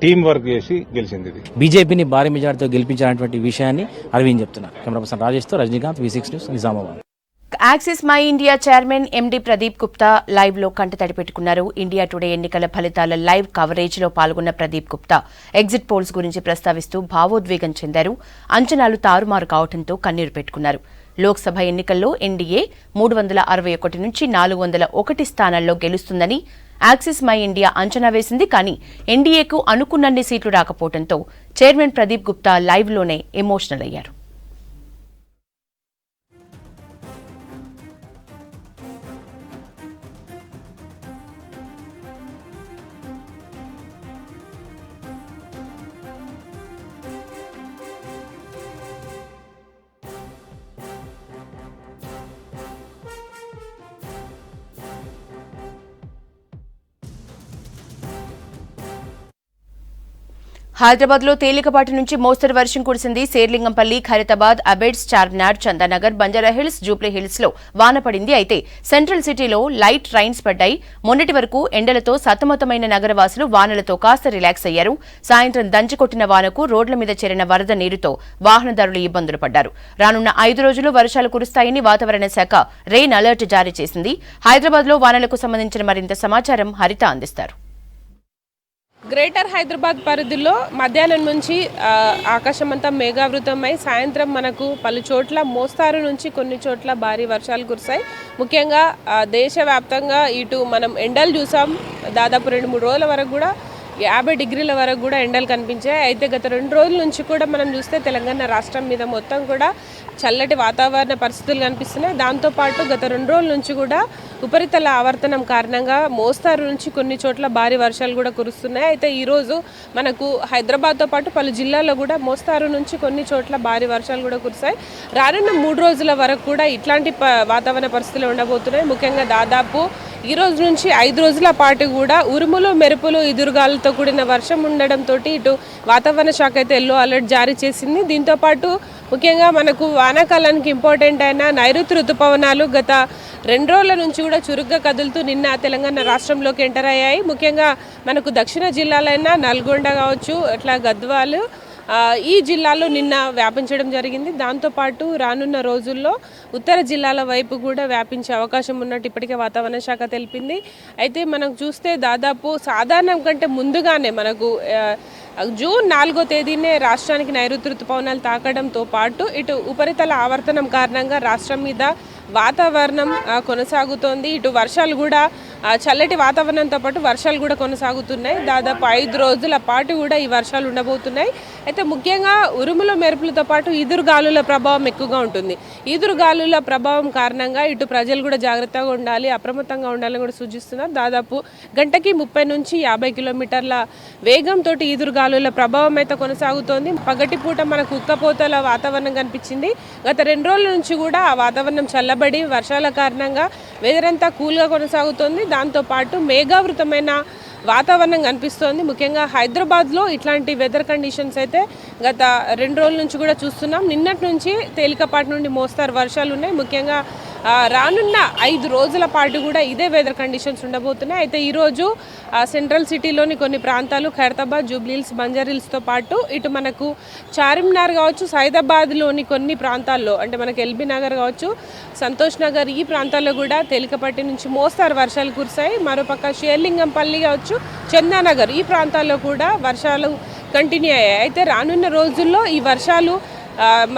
team work చేసి గెలిచింది. ఇది బీజేపీని భారీ మెజార్టీతో గెలిపించినటువంటి విషయాన్ని అరవింద్ చెప్తున్నారు. కెమెరా పర్సన్ రాజేష్తో Rajinikanth, V6 news, Nizamabad. Axis My India chairman MD Pradeep Gupta live లో కంటతడి పెట్టుకున్నారు. ఇండియా టుడే ఎన్నికల ఫలితాల లైవ్ కవరేజ్ లో పాల్గొన్న ప్రదీప్ గుప్తా ఎగ్జిట్ పోల్స్ గురించి ప్రస్తావిస్తూ భావోద్వేగం చెందారు. అంచనాలు తారుమారు కావడంతో కన్నీరు పెట్టుకున్నారు. లోక్సభ ఎన్నికల్లో ఎన్డీఏ 361 నుంచి 401 స్థానాల్లో గెలుస్తుందని యాక్సిస్ మై ఇండియా అంచనా వేసింది. కానీ ఎన్డీఏకు అనుకున్నన్ని సీట్లు రాకపోవడంతో చైర్మన్ ప్రదీప్ గుప్తా లైవ్ లోనే ఎమోషనల్ అయ్యారు. హైదరాబాద్ లో తేలికపాటి నుంచి మోస్తరు వర్షం కురిసింది. శేర్లింగంపల్లి, ఖైరతాబాద్, అబేడ్స్, చార్మినార్, చందానగర్, బంజారాహిల్స్, జూబ్లీ హిల్స్ లో వాన పడింది. అయితే సెంట్రల్ సిటీలో లైట్ రైన్స్ పడ్డాయి. మొన్నటి వరకు ఎండలతో సతమతమైన నగరవాసులు వానలతో కాస్త రిలాక్స్ అయ్యారు. సాయంత్రం దంచికొట్టిన వానకు రోడ్ల మీద చేరిన వరద నీరుతో వాహనదారులు ఇబ్బందులు పడ్డారు. రానున్న 5 రోజులు వర్షాలు కురుస్తాయని వాతావరణ శాఖ రెయిన్ అలర్ట్ జారీ చేసింది. హైదరాబాద్ లో వానలకు సంబంధించిన మరింత సమాచారం హరిత అందిస్తారు. గ్రేటర్ హైదరాబాద్ పరిధిలో మధ్యాహ్నం నుంచి ఆకాశమంతా మేఘావృతమై సాయంత్రం మనకు పలు చోట్ల మోస్తారు నుంచి కొన్ని చోట్ల భారీ వర్షాలు కురిశాయి. ముఖ్యంగా దేశవ్యాప్తంగా ఇటు మనం ఎండలు చూసాం. దాదాపు 2-3 రోజుల వరకు కూడా 50 డిగ్రీల వరకు కూడా ఎండలు కనిపించాయి. అయితే గత 2 రోజుల నుంచి కూడా మనం చూస్తే తెలంగాణ రాష్ట్రం మీద మొత్తం కూడా చల్లటి వాతావరణ పరిస్థితులు కనిపిస్తున్నాయి. దాంతోపాటు గత 2 రోజుల నుంచి కూడా ఉపరితల ఆవర్తనం కారణంగా మోస్తారు నుంచి కొన్ని చోట్ల భారీ వర్షాలు కూడా కురుస్తున్నాయి. అయితే ఈరోజు మనకు హైదరాబాద్తో పాటు పలు జిల్లాల్లో కూడా మోస్తారు నుంచి కొన్ని చోట్ల భారీ వర్షాలు కూడా కురిశాయి. రానున్న 3 రోజుల వరకు కూడా ఇట్లాంటి వాతావరణ పరిస్థితులు ఉండబోతున్నాయి. ముఖ్యంగా దాదాపు ఈ రోజు నుంచి 5 రోజుల పాటు కూడా ఉరుములు మెరుపులు ఎదురుగాలతో కూడిన వర్షం ఉండడంతో ఇటు వాతావరణ శాఖ అయితే ఎల్లో అలర్ట్ జారీ చేసింది. దీంతోపాటు ముఖ్యంగా మనకు వానాకాలానికి ఇంపార్టెంట్ అయిన నైరుతి ఋతుపవనాలు గత 2 రోజుల నుంచి కూడా చురుగ్గా కదులుతూ నిన్న తెలంగాణ రాష్ట్రంలోకి ఎంటర్ అయ్యాయి. ముఖ్యంగా మనకు దక్షిణ జిల్లాలైన నల్గొండ కావచ్చు, అట్లా గద్వాలు ఈ జిల్లాలో నిన్న వ్యాపించడం జరిగింది. దాంతోపాటు రానున్న రోజుల్లో ఉత్తర జిల్లాల వైపు కూడా వ్యాపించే అవకాశం ఉన్నట్టు ఇప్పటికే వాతావరణ శాఖ తెలిపింది. అయితే మనం చూస్తే దాదాపు సాధారణం కంటే ముందుగానే మనకు జూన్ 4వ తేదీనే రాష్ట్రానికి నైరుతి ఋతుపవనాలు తాకడంతో పాటు ఇటు ఉపరితల ఆవర్తనం కారణంగా రాష్ట్రం మీద వాతావరణం కొనసాగుతోంది. ఇటు వర్షాలు కూడా చల్లటి వాతావరణంతో పాటు వర్షాలు కూడా కొనసాగుతున్నాయి. దాదాపు 5 రోజుల పాటు కూడా ఈ వర్షాలు ఉండబోతున్నాయి. అయితే ముఖ్యంగా ఉరుముల మెరుపులతో పాటు ఈదురుగాలుల ప్రభావం ఎక్కువగా ఉంటుంది. ఈదురుగాలుల ప్రభావం కారణంగా ఇటు ప్రజలు కూడా జాగ్రత్తగా ఉండాలి, అప్రమత్తంగా ఉండాలని కూడా సూచిస్తున్నారు. దాదాపు గంటకి 30 నుంచి 50 కిలోమీటర్ల వేగంతో ఈదురుగాలుల ప్రభావం అయితే కొనసాగుతోంది. పగటిపూట మనకు ఉక్కపోతల వాతావరణం కనిపించింది. గత 2 రోజుల నుంచి కూడా ఆ వాతావరణం చల్లబడి వర్షాల కారణంగా వెదర్ అంతా కూల్గా కొనసాగుతోంది. దాంతోపాటు మేఘావృతమైన వాతావరణం కనిపిస్తోంది. ముఖ్యంగా హైదరాబాద్లో ఇట్లాంటి వెదర్ కండిషన్స్ అయితే గత 2 రోజుల నుంచి కూడా చూస్తున్నాం. నిన్నటి నుంచి తేలికపాటి నుండి మోస్తారు వర్షాలు ఉన్నాయి. ముఖ్యంగా రానున్న 5 రోజుల పాటు కూడా ఇదే వెదర్ కండిషన్స్ ఉండబోతున్నాయి. అయితే ఈరోజు సెంట్రల్ సిటీలోని కొన్ని ప్రాంతాలు ఖైరతాబాద్, జూబ్లీహిల్స్, బంజారాహిల్స్తో పాటు ఇటు మనకు చార్మినార్ కావచ్చు, సైదాబాద్లోని కొన్ని ప్రాంతాల్లో అంటే మనకు ఎల్బీ నగర్ కావచ్చు, సంతోష్ నగర్ ఈ ప్రాంతాల్లో కూడా తేలికపాటి నుంచి మోస్తారు వర్షాలు కురిశాయి. మరోపక్క షేర్లింగంపల్లి కావచ్చు, చందానగర్ ఈ ప్రాంతాల్లో కూడా వర్షాలు కంటిన్యూ అయ్యాయి. అయితే రానున్న రోజుల్లో ఈ వర్షాలు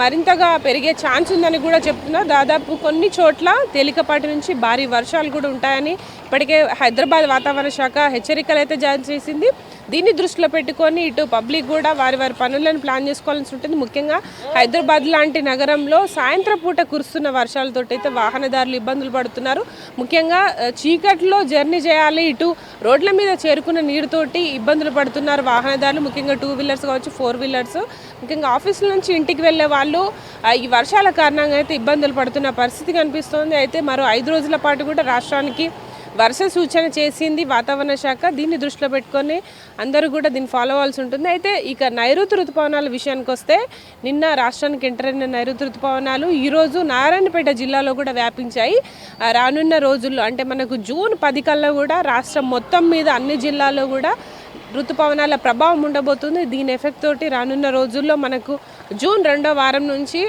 మరింతగా పెరిగే ఛాన్స్ ఉందని కూడా చెప్తున్నారు. దాదాపు కొన్ని చోట్ల తేలికపాటి నుంచి భారీ వర్షాలు కూడా ఉంటాయని ఇప్పటికే హైదరాబాద్ వాతావరణ శాఖ హెచ్చరికలు అయితే జారీ చేసింది. దీన్ని దృష్టిలో పెట్టుకొని ఇటు పబ్లిక్ కూడా వారి పనులను ప్లాన్ చేసుకోవాల్సి ఉంటుంది. ముఖ్యంగా హైదరాబాద్ లాంటి నగరంలో సాయంత్రం పూట కురుస్తున్న వర్షాలతో అయితే వాహనదారులు ఇబ్బందులు పడుతున్నారు. ముఖ్యంగా చీకట్లో జర్నీ చేయాలి, ఇటు రోడ్ల మీద చేరుకున్న నీరుతోటి ఇబ్బందులు పడుతున్నారు వాహనదారులు. ముఖ్యంగా 2 వీలర్స్ కావచ్చు, 4 వీలర్స్. ముఖ్యంగా ఆఫీసుల నుంచి ఇంటికి వెళ్ళే వాళ్ళు ఈ వర్షాల కారణంగా అయితే ఇబ్బందులు పడుతున్న పరిస్థితి కనిపిస్తోంది. అయితే మరో 5 రోజుల పాటు కూడా రాష్ట్రానికి వర్ష సూచన చేసింది వాతావరణ శాఖ. దీన్ని దృష్టిలో పెట్టుకొని అందరూ కూడా దీన్ని ఫాలో అవ్వాల్సి ఉంటుంది. అయితే ఇక నైరుతి ఋతుపవనాల విషయానికి వస్తే నిన్న రాష్ట్రానికి ఎంటర్ అయిన నైరుతి ఋతుపవనాలు ఈరోజు నారాయణపేట జిల్లాలో కూడా వ్యాపించాయి. రానున్న రోజుల్లో అంటే మనకు జూన్ 10 కల్లా కూడా రాష్ట్రం మొత్తం మీద అన్ని జిల్లాల్లో కూడా ఋతుపవనాల ప్రభావం ఉండబోతుంది. దీని ఎఫెక్ట్ తోటి రానున్న రోజుల్లో మనకు జూన్ 2వ వారం నుంచి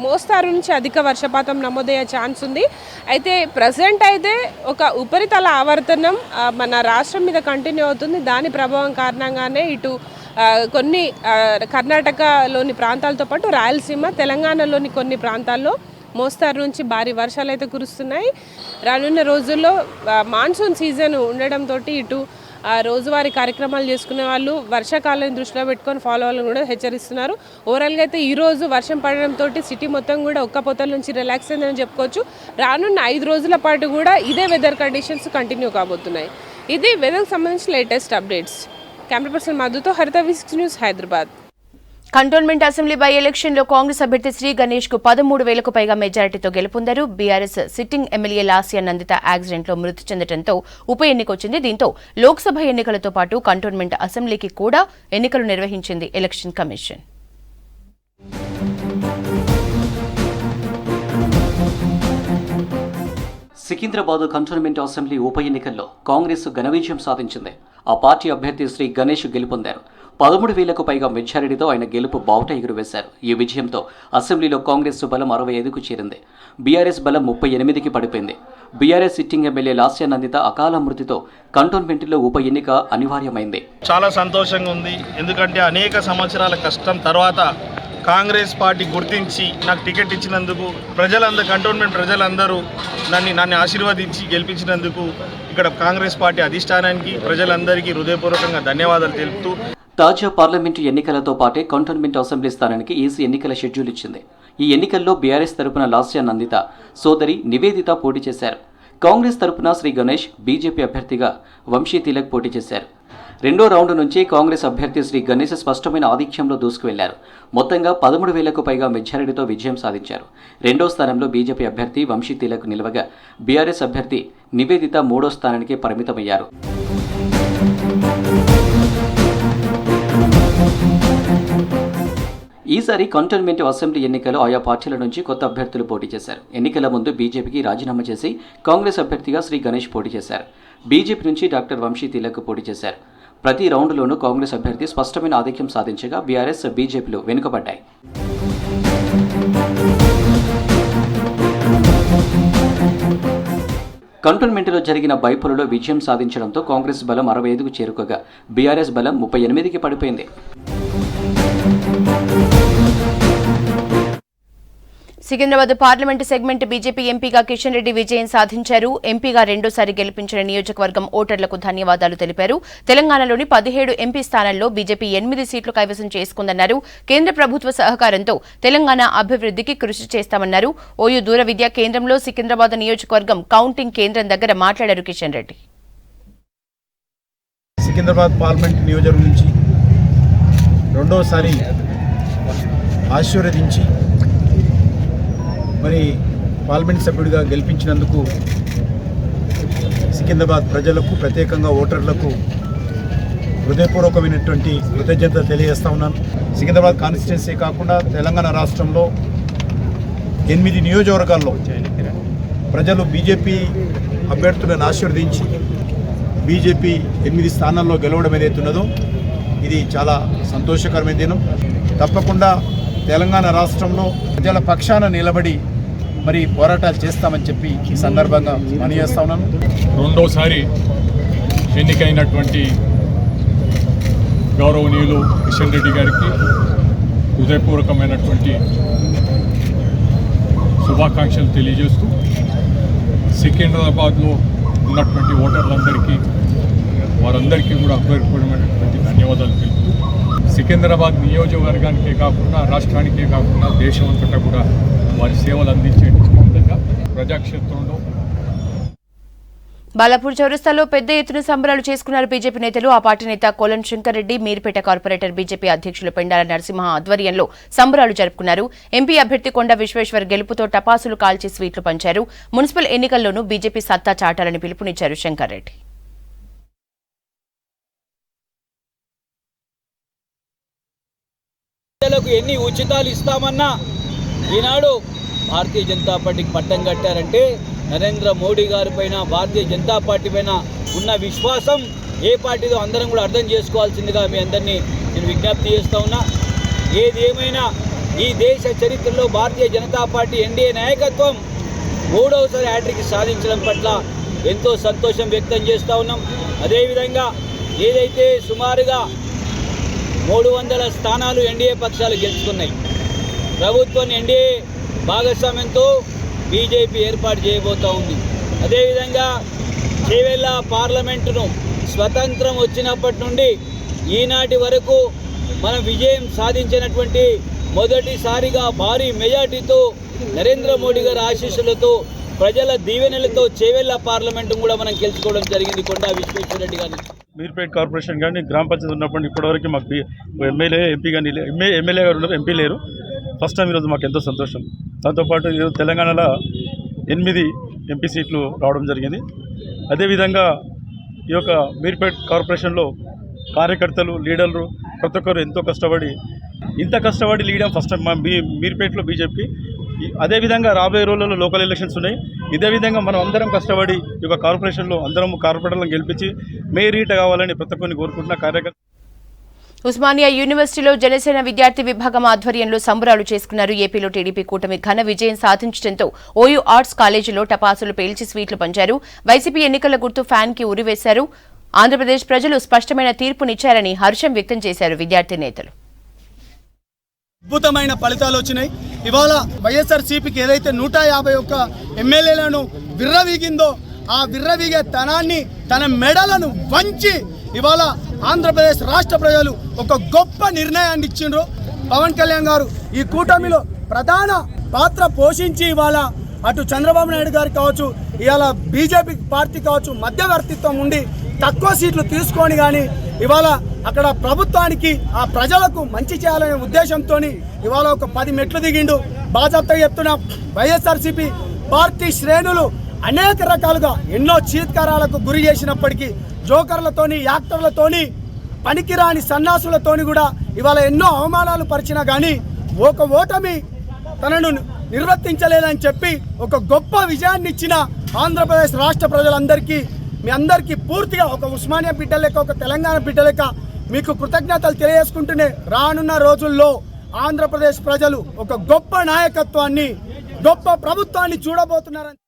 మోస్తారు నుంచి అధిక వర్షపాతం నమోదయ్యే ఛాన్స్ ఉంది. అయితే ప్రజెంట్ అయితే ఒక ఉపరితల ఆవర్తనం మన రాష్ట్రం మీద కంటిన్యూ అవుతుంది. దాని ప్రభావం కారణంగానే ఇటు కొన్ని కర్ణాటకలోని ప్రాంతాలతో పాటు రాయలసీమ, తెలంగాణలోని కొన్ని ప్రాంతాల్లో మోస్తారు నుంచి భారీ వర్షాలు అయితే కురుస్తున్నాయి. రానున్న రోజుల్లో మాన్సూన్ సీజన్ ఉండడంతో ఇటు రోజువారీ కార్యక్రమాలు చేసుకునే వాళ్ళు వర్షాకాలాన్ని దృష్టిలో పెట్టుకొని ఫాలో అవ్వాలని కూడా హెచ్చరిస్తున్నారు. ఓవరాల్గా అయితే ఈరోజు వర్షం పడడంతో సిటీ మొత్తం కూడా ఉక్కపోతల నుంచి రిలాక్స్ అయిందని చెప్పుకోవచ్చు. రానున్న 5 రోజుల పాటు కూడా ఇదే వెదర్ కండిషన్స్ కంటిన్యూ కాబోతున్నాయి. ఇది వెదర్కి సంబంధించిన లేటెస్ట్ అప్డేట్స్. కెమెరా పర్సన్ మధుతో Haritha V6 news, Hyderabad. Cantonment assembly by ఎలక్షన్లో కాంగ్రెస్ అభ్యర్థి శ్రీ గణేష్కు 13,000కు పైగా మెజారిటీతో గెలుపొందారు. BRS sitting MLA Lasya Nanditha యాక్సిడెంట్లో మృతి చెందడంతో ఉప ఎన్నిక వచ్చింది. దీంతో లోక్సభ ఎన్నికలతో పాటు కంటోన్మెంట్ అసెంబ్లీకి కూడా ఎన్నికలు నిర్వహించింది election commission. Secunderabad cantonment assembly ఉప ఎన్నికల్లో కాంగ్రెస్ ఘన విజయం సాధించింది. ఆ పార్టీ అభ్యర్థి శ్రీ గణేష్ గెలుపొందారు. 13,000కు పైగా మెజారిటీతో ఆయన గెలుపు బావుట ఎగురవేశారు. ఈ విజయంతో అసెంబ్లీలో కాంగ్రెస్ బలం 65కు చేరింది. బీఆర్ఎస్ బలం 38కి పడిపోయింది. BRS sitting MLA Lasya Nanditha అకాల మృతితో కంటోన్మెంట్లో ఉప ఎన్నిక అనివార్యమైంది. చాలా సంతోషంగా ఉంది. ఎందుకంటే అనేక సంవత్సరాల కష్టం తర్వాత కాంగ్రెస్ పార్టీ గుర్తించి నాకు టికెట్ ఇచ్చినందుకు కంటోన్మెంట్ ప్రజలందరూ నన్ను ఆశీర్వదించి గెలిపించినందుకు ఇక్కడ కాంగ్రెస్ పార్టీ అధిష్టానానికి ప్రజలందరికీ హృదయపూర్వకంగా ధన్యవాదాలు తెలుపుతూ తాజా పార్లమెంటు ఎన్నికలతో పాటే కంటోన్మెంట్ అసెంబ్లీ స్థానానికి ఈసీ ఎన్నికల షెడ్యూల్ ఇచ్చింది. ఈ ఎన్నికల్లో బీఆర్ఎస్ తరపున లాస్య నందిత సోదరి నివేదిత పోటీ చేశారు. కాంగ్రెస్ తరపున శ్రీ గణేష్, బీజేపీ అభ్యర్థిగా వంశీ తిలక్ పోటీ చేశారు. రెండో రౌండ్ నుంచి కాంగ్రెస్ అభ్యర్థి శ్రీ గణేష్ స్పష్టమైన ఆధిక్యంలో దూసుకువెళ్లారు. మొత్తంగా 13,000కు పైగా మెజారిటీతో విజయం సాధించారు. రెండో స్థానంలో బీజేపీ అభ్యర్థి వంశీ తిలక్ నిలవగా బీఆర్ఎస్ అభ్యర్థి నివేదిత మూడో స్థానానికి పరిమితమయ్యారు. ఈసారి కంటోన్మెంట్ అసెంబ్లీ ఎన్నికల్లో ఆయా పార్టీల నుంచి కొత్త అభ్యర్థులు పోటీ చేశారు. ఎన్నికల ముందు బీజేపీకి రాజీనామా చేసి కాంగ్రెస్ అభ్యర్థిగా శ్రీ గణేష్ పోటీ చేశారు. బీజేపీ నుంచి డాక్టర్ వంశీ తిలక్ పోటీ చేశారు. ప్రతి రౌండ్లోనూ కాంగ్రెస్ అభ్యర్థి స్పష్టమైన ఆధిక్యం సాధించగా బీఆర్ఎస్, బీజేపీలు వెనుకబడ్డాయి. కంటోన్మెంట్లో జరిగిన బైపోలులో విజయం సాధించడంతో కాంగ్రెస్ బలం 65కు చేరుకోగా బీఆర్ఎస్ బలం 38కి పడిపోయింది. సికింద్రాబాద్ పార్లమెంటు సెగ్మెంట్ బీజేపీ ఎంపీగా కిషన్ రెడ్డి విజయం సాధించారు. ఎంపీగా రెండోసారి గెలిపించిన నియోజకవర్గం ఓటర్లకు ధన్యవాదాలు తెలిపారు. తెలంగాణలోని 17 ఎంపీ స్థానాల్లో బీజేపీ 8 సీట్లు కైవసం చేసుకుందన్నారు. కేంద్ర ప్రభుత్వ సహకారంతో తెలంగాణ అభివృద్ధికి కృషి చేస్తామన్నారు. ఓయూ దూర విద్యా కేంద్రంలో సికింద్రాబాద్ నియోజకవర్గం కౌంటింగ్ కేంద్రం దగ్గర మాట్లాడారు కిషన్ రెడ్డి. సికింద్రాబాద్ పార్లమెంట్ నియోజకవర్గం నుంచి రెండోసారి ఆశీర్వదించి మరి పార్లమెంట్ సభ్యుడిగా గెలిపించినందుకు సికింద్రాబాద్ ప్రజలకు, ప్రత్యేకంగా ఓటర్లకు హృదయపూర్వకమైనటువంటి కృతజ్ఞతలు తెలియజేస్తా ఉన్నాను. సికింద్రాబాద్ కాన్స్టిట్యున్సీ కాకుండా తెలంగాణ రాష్ట్రంలో 8 నియోజకవర్గాల్లో ప్రజలు బీజేపీ అభ్యర్థులను ఆశీర్వదించి బీజేపీ 8 స్థానాల్లో గెలవడం ఏదైతున్నదో ఇది చాలా సంతోషకరమైన దినం. తప్పకుండా తెలంగాణ రాష్ట్రంలో ప్రజల పక్షాన నిలబడి మరి పోరాటాలు చేస్తామని చెప్పి ఈ సందర్భంగా మనవి చేస్తా ఉన్నాను. రెండోసారి ఎన్నికైనటువంటి గౌరవనీయులు కిషన్ రెడ్డి గారికి హృదయపూర్వకమైనటువంటి శుభాకాంక్షలు తెలియజేస్తూ సికింద్రాబాద్లో ఉన్నటువంటి ఓటర్లందరికీ వారందరికీ కూడా హృదయపూర్వకమైనటువంటి ధన్యవాదాలు తెలుపుతూ సికింద్రాబాద్ నియోజకవర్గానికే కాకుండా రాష్ట్రానికే కాకుండా దేశం అంతటా కూడా వారి సేవలు అందించే విధంగా ప్రజాక్షేత్రంలో బాలాపూర్ చౌరస్తాలో పెద్ద ఎత్తున సంబరాలు చేసుకున్నారు బీజేపీ నేతలు. ఆ పార్టీ నేత కోలం శంకర్ రెడ్డి, మీర్పేట కార్పొరేటర్ బీజేపీ అధ్యక్షులు పెండాల నరసింహ ఆధ్వర్యంలో సంబరాలు జరుపుకున్నారు. ఎంపీ అభ్యర్థి కొండ విశ్వేశ్వర్ గెలుపుతో టపాసులు కాల్చి స్వీట్లు పంచారు. మున్సిపల్ ఎన్నికల్లోనూ బీజేపీ సత్తా చాటాలని పిలుపునిచ్చారు శంకర్ రెడ్డి. ప్రజలకు ఎన్ని ఉచితాలు ఇస్తామన్నా ఈనాడు భారతీయ జనతా పార్టీకి పట్టం కట్టారంటే నరేంద్ర మోడీ గారి పైన, భారతీయ జనతా పార్టీ పైన ఉన్న విశ్వాసం ఏ పార్టీదో అందరం కూడా అర్థం చేసుకోవాల్సిందిగా మీ అందరినీ నేను విజ్ఞప్తి చేస్తూ ఉన్నా. ఏది ఏమైనా ఈ దేశ చరిత్రలో భారతీయ జనతా పార్టీ ఎన్డీఏ నాయకత్వం 3వసారి హ్యాట్రిక్ సాధించడం పట్ల ఎంతో సంతోషం వ్యక్తం చేస్తూ ఉన్నాం. అదేవిధంగా ఏదైతే సుమారుగా 300 స్థానాలు ఎన్డీఏ పక్షాలు గెలుచుకున్నాయి. ప్రభుత్వాన్ని ఎన్డీఏ భాగస్వామ్యంతో బీజేపీ ఏర్పాటు చేయబోతూ ఉంది. అదేవిధంగా చేవెళ్ళ పార్లమెంటును స్వతంత్రం వచ్చినప్పటి నుండి ఈనాటి వరకు మనం విజయం సాధించినటువంటి మొదటిసారిగా భారీ మెజార్టీతో నరేంద్ర మోడీ గారి ఆశీస్సులతో, ప్రజల దీవెనలతో చేవెళ్ళ పార్లమెంటు కూడా మనం గెలుచుకోవడం జరిగింది. కొండా విశ్వేశ్వర రెడ్డి గారిని మీర్పేట్ కార్పొరేషన్ కానీ గ్రామ పంచాయతీ ఉన్నప్పుడు ఇప్పటివరకు మాకు ఎమ్మెల్యే, ఎంపీ కానీ ఎమ్మెల్యే గారు ఉన్నారు, ఎంపీ లేరు. ఫస్ట్ టైం ఈరోజు మాకు ఎంతో సంతోషం. దాంతోపాటు ఈరోజు తెలంగాణలో 8 ఎంపీ సీట్లు రావడం జరిగింది. అదేవిధంగా ఈ యొక్క మీర్పేట్ కార్పొరేషన్లో కార్యకర్తలు, లీడర్లు ప్రతి ఒక్కరు ఎంతో కష్టపడి, ఇంత కష్టపడి లీడర్ ఫస్ట్ టైం మా మీర్పేట్లో బీజేపీ. అదేవిధంగా రాబోయే రోజుల్లో లోకల్ ఎలక్షన్స్ ఉన్నాయి. ఇదే విధంగా మనం అందరం కష్టపడి ఈ యొక్క కార్పొరేషన్లో అందరం కార్పొరేటర్లను గెలిపించి మేరీట కావాలని ప్రతి ఒక్కరిని కోరుకుంటున్న కార్యకర్త. ఉస్మానియా యూనివర్సిటీలో జనసేన విద్యార్థి విభాగం ఆధ్వర్యంలో సంబరాలు చేసుకున్నారు. ఏపీలో టీడీపీ కూటమి ఘన విజయం సాధించడంతో ఓయూ ఆర్ట్స్ కాలేజీలో టపాసులు పేల్చి స్వీట్లు పంచారు. వైసీపీ ఎన్నికల గుర్తు ఫ్యాన్ కి ఉరివేశారు. ఆంధ్రప్రదేశ్ ప్రజలు స్పష్టమైన తీర్పునిచ్చారని హర్షం వ్యక్తం చేశారు విద్యార్థి నేతలు. అద్భుతమైన ఫలితాలు వచ్చినాయి. ఇవాళ వైఎస్ఆర్సీపీకి ఏదైతే 151 ఎమ్మెల్యేలను విర్రవీగిందో ఆ విర్రవీగే తనాన్ని, తన మెడలను వంచి ఇవాళ ఆంధ్రప్రదేశ్ రాష్ట్ర ప్రజలు ఒక గొప్ప నిర్ణయాన్ని ఇచ్చిండ్రు. పవన్ కళ్యాణ్ గారు ఈ కూటమిలో ప్రధాన పాత్ర పోషించి ఇవాళ అటు చంద్రబాబు నాయుడు గారు కావచ్చు, ఇవాళ బీజేపీ పార్టీ కావచ్చు, మధ్యవర్తిత్వం ఉండి తక్కువ సీట్లు తీసుకొని కానీ ఇవాళ అక్కడ ప్రభుత్వానికి ఆ ప్రజలకు మంచి చేయాలనే ఉద్దేశంతో ఇవాళ ఒక 10 మెట్లు దిగిండు. బాజాప్తగా చెప్తున్నా, వైఎస్ఆర్సీపీ పార్టీ శ్రేణులు అనేక రకాలుగా ఎన్నో చీత్కారాలకు గురి చేసినప్పటికీ, జోకర్లతోని, యాక్టర్లతోని, పనికిరాని సన్నాసులతోని కూడా ఇవాళ ఎన్నో అవమానాలు పరిచినా కానీ ఒక ఓటమి తనను నిర్వర్తించలేదని చెప్పి ఒక గొప్ప విజయాన్ని ఇచ్చిన ఆంధ్రప్రదేశ్ రాష్ట్ర ప్రజలందరికీ, మీ అందరికీ పూర్తిగా ఒక ఉస్మానియా బిడ్డ లెక్క, ఒక తెలంగాణ బిడ్డ లెక్క మీకు కృతజ్ఞతలు తెలియజేసుకుంటూనే రానున్న రోజుల్లో ఆంధ్రప్రదేశ్ ప్రజలు ఒక గొప్ప నాయకత్వాన్ని, గొప్ప ప్రభుత్వాన్ని చూడబోతున్నారని.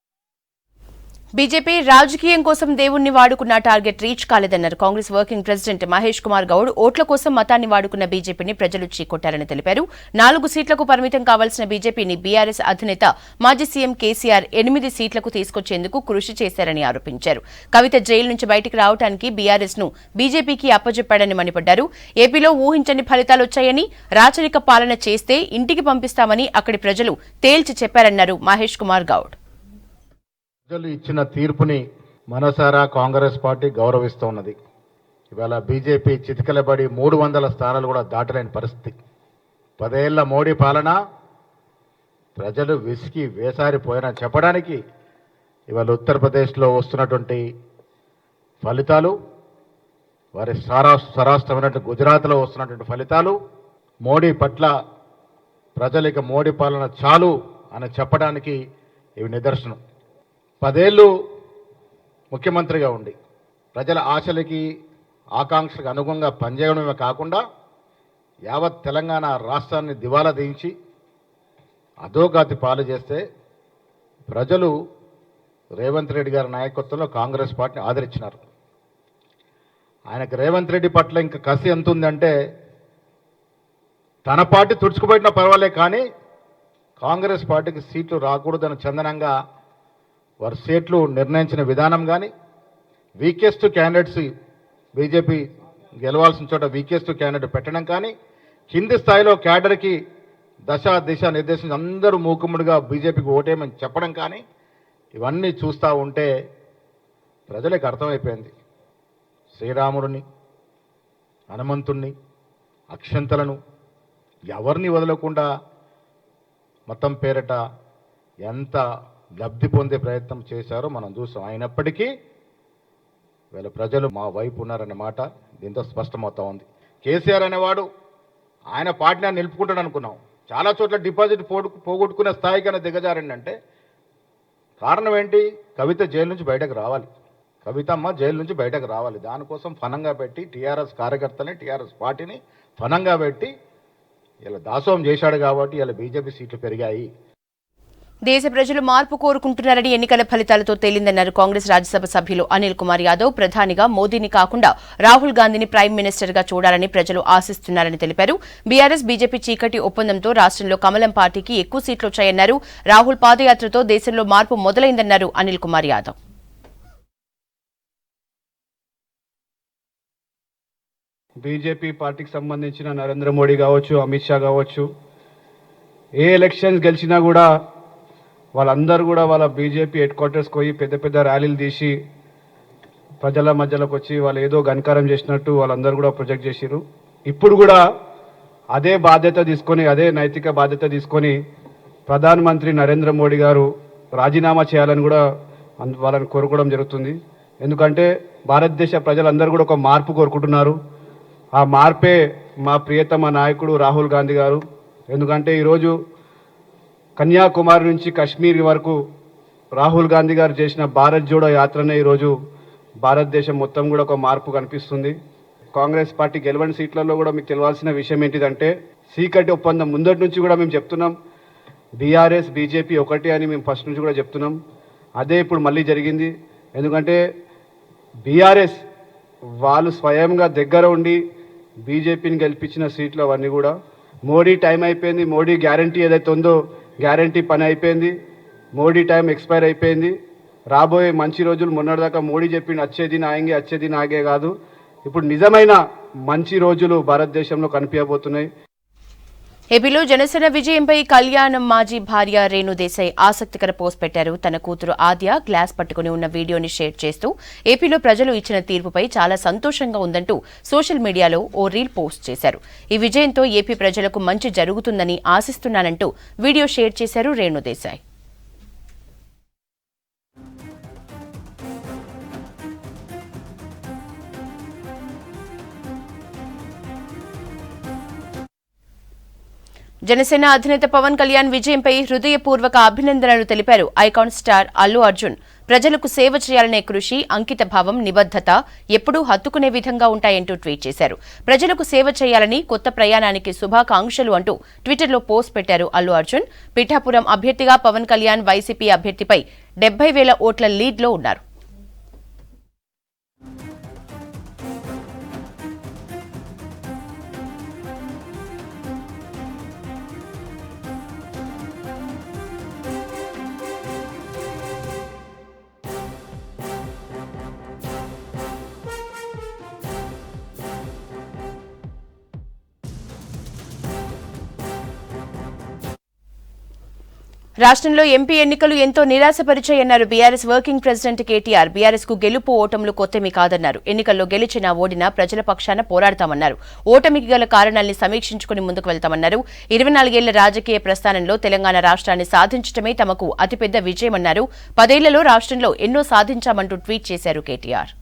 బీజేపీ రాజకీయం కోసం దేవుణ్ణి వాడుకున్న టార్గెట్ రీచ్ కాలేదన్నారు కాంగ్రెస్ వర్కింగ్ ప్రెసిడెంట్ మహేష్ కుమార్ గౌడ్. ఓట్ల కోసం మతాన్ని వాడుకున్న బీజేపీని ప్రజలు చీకొట్టారని తెలిపారు. 4 సీట్లకు పరిమితం కావాల్సిన బీజేపీని బీఆర్ఎస్ అధినేత మాజీ సీఎం కేసీఆర్ 8 సీట్లకు తీసుకొచ్చేందుకు కృషి చేశారని ఆరోపించారు. కవిత జైలు నుంచి బయటికి రావడానికి బీఆర్ఎస్ ను బీజేపీకి అప్పజెప్పాడని మండిపడ్డారు. ఏపీలో ఊహించని ఫలితాలొచ్చాయని, రాచరిక పాలన చేస్తే ఇంటికి పంపిస్తామని అక్కడి ప్రజలు తేల్చి చెప్పారన్నారు మహేష్ కుమార్ గౌడ్. ప్రజలు ఇచ్చిన తీర్పుని మనసారా కాంగ్రెస్ పార్టీ గౌరవిస్తూ ఉన్నది. ఇవాళ బీజేపీ చితికలబడి 300 స్థానాలు కూడా దాటలేని పరిస్థితి. 10 ఏళ్ల మోడీ పాలన ప్రజలు విసిగి వేసారిపోయినా చెప్పడానికి ఇవాళ ఉత్తరప్రదేశ్లో వస్తున్నటువంటి ఫలితాలు, వారి స్వరాష్ట్రమైనటువంటి గుజరాత్లో వస్తున్నటువంటి ఫలితాలు, మోడీ పట్ల ప్రజలు ఇక మోడీ పాలన చాలు అని చెప్పడానికి ఇవి నిదర్శనం. 10 ఏళ్ళు ముఖ్యమంత్రిగా ఉండి ప్రజల ఆశలకి, ఆకాంక్షలకు అనుగుణంగా పనిచేయడమే కాకుండా యావత్ తెలంగాణ రాష్ట్రాన్ని దివాలా దించి అధోగతి పాలు చేస్తే ప్రజలు రేవంత్ రెడ్డి గారి నాయకత్వంలో కాంగ్రెస్ పార్టీని ఆదరించినారు. ఆయనకు రేవంత్ రెడ్డి పట్ల ఇంకా కసి ఎంత ఉందంటే, తన పార్టీ తుడుచుకుపోయినా పర్వాలే కానీ కాంగ్రెస్ పార్టీకి సీట్లు రాకూడదని చందనంగా వారి సీట్లు నిర్ణయించిన విధానం కానీ, వీకెస్ట్ క్యాండిడేట్స్ బీజేపీ గెలవాల్సిన చోట వీకెస్ట్ క్యాండిడేట్ పెట్టడం కానీ, కింది స్థాయిలో క్యాడర్కి దిశ నిర్దేశించి అందరూ మూకుమ్ముడిగా బీజేపీకి ఓటేయమని చెప్పడం కానీ, ఇవన్నీ చూస్తూ ఉంటే ప్రజలకు అర్థమైపోయింది. శ్రీరాముడిని, హనుమంతుణ్ణి, అక్షంతలను ఎవరిని వదలకుండా మతం పేరిట ఎంత లబ్ధి పొందే ప్రయత్నం చేశారో మనం చూసాం. అయినప్పటికీ వీళ్ళ ప్రజలు మా వైపు ఉన్నారనే మాట దీంతో స్పష్టమవుతా ఉంది. కేసీఆర్ అనేవాడు ఆయన పార్టీని నిలుపుకుంటాడు అనుకున్నాం. చాలా చోట్ల డిపాజిట్ పోగొట్టుకునే స్థాయికైనా దిగజారండి. కారణం ఏంటి? కవిత జైలు నుంచి బయటకు రావాలి, కవితమ్మ జైలు నుంచి బయటకు రావాలి. దానికోసం ఫనంగా పెట్టి టీఆర్ఎస్ కార్యకర్తని, టీఆర్ఎస్ పార్టీని ఫనంగా పెట్టి ఇలా దాసోహం చేశాడు కాబట్టి ఇలా బీజేపీ సీట్లు పెరిగాయి. దేశ ప్రజలు మార్పు కోరుకుంటున్నారని ఎన్నికల ఫలితాలతో తేలిందన్నారు కాంగ్రెస్ రాజ్యసభ సభ్యులు అనిల్ కుమార్ యాదవ్. ప్రధానిగా మోదీని కాకుండా రాహుల్ గాంధీని ప్రైమ్ మినిస్టర్ గా చూడాలని ప్రజలు ఆశిస్తున్నారని తెలిపారు. బీఆర్ఎస్ బీజేపీ చీకటి ఒప్పందంతో రాష్ట్రంలో కమలం పార్టీకి ఎక్కువ సీట్లు వచ్చాయన్నారు. రాహుల్ పాదయాత్రతో దేశంలో మార్పు మొదలైందన్నారు అనిల్ కుమార్ యాదవ్. బీజేపీ పార్టీకి సంబంధించిన నరేంద్ర మోడీ కావచ్చు, అమిత్ షా కావచ్చు, ఏ ఎలక్షన్స్ గెలిచినా కూడా వాళ్ళందరూ కూడా వాళ్ళ బీజేపీ హెడ్ క్వార్టర్స్కి పోయి పెద్ద పెద్ద ర్యాలీలు తీసి ప్రజల మధ్యలోకి వచ్చి వాళ్ళు ఏదో గణకారం చేసినట్టు వాళ్ళందరూ కూడా ప్రొజెక్ట్ చేసిరు. ఇప్పుడు కూడా అదే బాధ్యత తీసుకొని, అదే నైతిక బాధ్యత తీసుకొని ప్రధానమంత్రి నరేంద్ర మోడీ గారు రాజీనామా చేయాలని కూడా వాళ్ళని కోరుకోవడం జరుగుతుంది. ఎందుకంటే భారతదేశ ప్రజలందరూ కూడా ఒక మార్పు కోరుకుంటున్నారు. ఆ మార్పే మా ప్రియతమ నాయకుడు రాహుల్ గాంధీ గారు. ఎందుకంటే ఈరోజు కన్యాకుమారి నుంచి కాశ్మీర్ వరకు రాహుల్ గాంధీ గారు చేసిన భారత్ జోడో యాత్రనే ఈరోజు భారతదేశం మొత్తం కూడా ఒక మార్పు కనిపిస్తుంది. కాంగ్రెస్ పార్టీ గెలవని సీట్లలో కూడా మీకు తెలియాల్సిన విషయం ఏంటిదంటే, చీకటి ఒప్పందం ముందటి నుంచి కూడా మేము చెప్తున్నాం, బీఆర్ఎస్ బీజేపీ ఒకటి అని మేము ఫస్ట్ నుంచి కూడా చెప్తున్నాం. అదే ఇప్పుడు మళ్ళీ జరిగింది. ఎందుకంటే బీఆర్ఎస్ వాళ్ళు స్వయంగా దగ్గర ఉండి బీజేపీని గెలిపించిన సీట్లు అవన్నీ కూడా మోడీ టైం అయిపోయింది, మోడీ గ్యారంటీ ఏదైతే ఉందో గ్యారంటీ పని అయిపోయింది, మోడీ టైం ఎక్స్పైర్ అయిపోయింది. రాబోయే మంచి రోజులు మొన్నటిదాకా మోడీ చెప్పిండు వచ్చేది నాగే కాదు, ఇప్పుడు నిజమైన మంచి రోజులు భారతదేశంలో కనిపించబోతున్నాయి. ఏపీలో జనసేన విజయంపై కళ్యాణం మాజీ భార్య రేణు దేశాయ్ ఆసక్తికర పోస్ట్ పెట్టారు. తన కూతురు ఆద్య గ్లాస్ పట్టుకుని ఉన్న వీడియోని షేర్ చేస్తూ ఏపీలో ప్రజలు ఇచ్చిన తీర్పుపై చాలా సంతోషంగా ఉందంటూ సోషల్ మీడియాలో ఓ రీల్ పోస్ట్ చేశారు. ఈ విజయంతో ఏపీ ప్రజలకు మంచి జరుగుతుందని ఆశిస్తున్నానంటూ వీడియో షేర్ చేశారు రేణు దేశాయ్. జనసేన అధినేత పవన్ కళ్యాణ్ విజయంపై హృదయపూర్వక అభినందనలు తెలిపారు. ఐకాన్ స్టార్ అల్లు అర్జున్ ప్రజలకు సేవ చేయాలనే కృషి, అంకిత భావం, నిబద్ధత ఎప్పుడూ హత్తుకునే విధంగా ఉంటాయంటూ ట్వీట్ చేశారు. ప్రజలకు సేవ చేయాలని, కొత్త ప్రయాణానికి శుభాకాంక్షలు అంటూ ట్విట్టర్లో పోస్ట్ పెట్టారు అల్లు అర్జున్. పిఠాపురం అభ్యర్థిగా పవన్ కళ్యాణ్ వైసీపీ అభ్యర్థిపై 70,000 ఓట్ల లీడ్లో ఉన్నారు. రాష్ట్రంలో ఎంపీ ఎన్నికలు ఎంతో నిరాశపరిచాయన్నారు BRS working president KTR. BRS కు గెలుపు ఓటములు కొత్తమి కాదన్నారు. ఎన్నికల్లో గెలిచినా ఓడినా ప్రజల పక్షాన పోరాడతామన్నారు. ఓటమికి గల కారణాల్ని సమీక్షించుకుని ముందుకు వెళ్తామన్నారు. 24 ఏళ్ల రాజకీయ ప్రస్థానంలో తెలంగాణ రాష్ట్రాన్ని సాధించడమే తమకు అతిపెద్ద విజయమన్నారు. 10 ఏళ్లలో రాష్ట్రంలో ఎన్నో సాధించామంటూ ట్వీట్ చేశారు కేటీఆర్.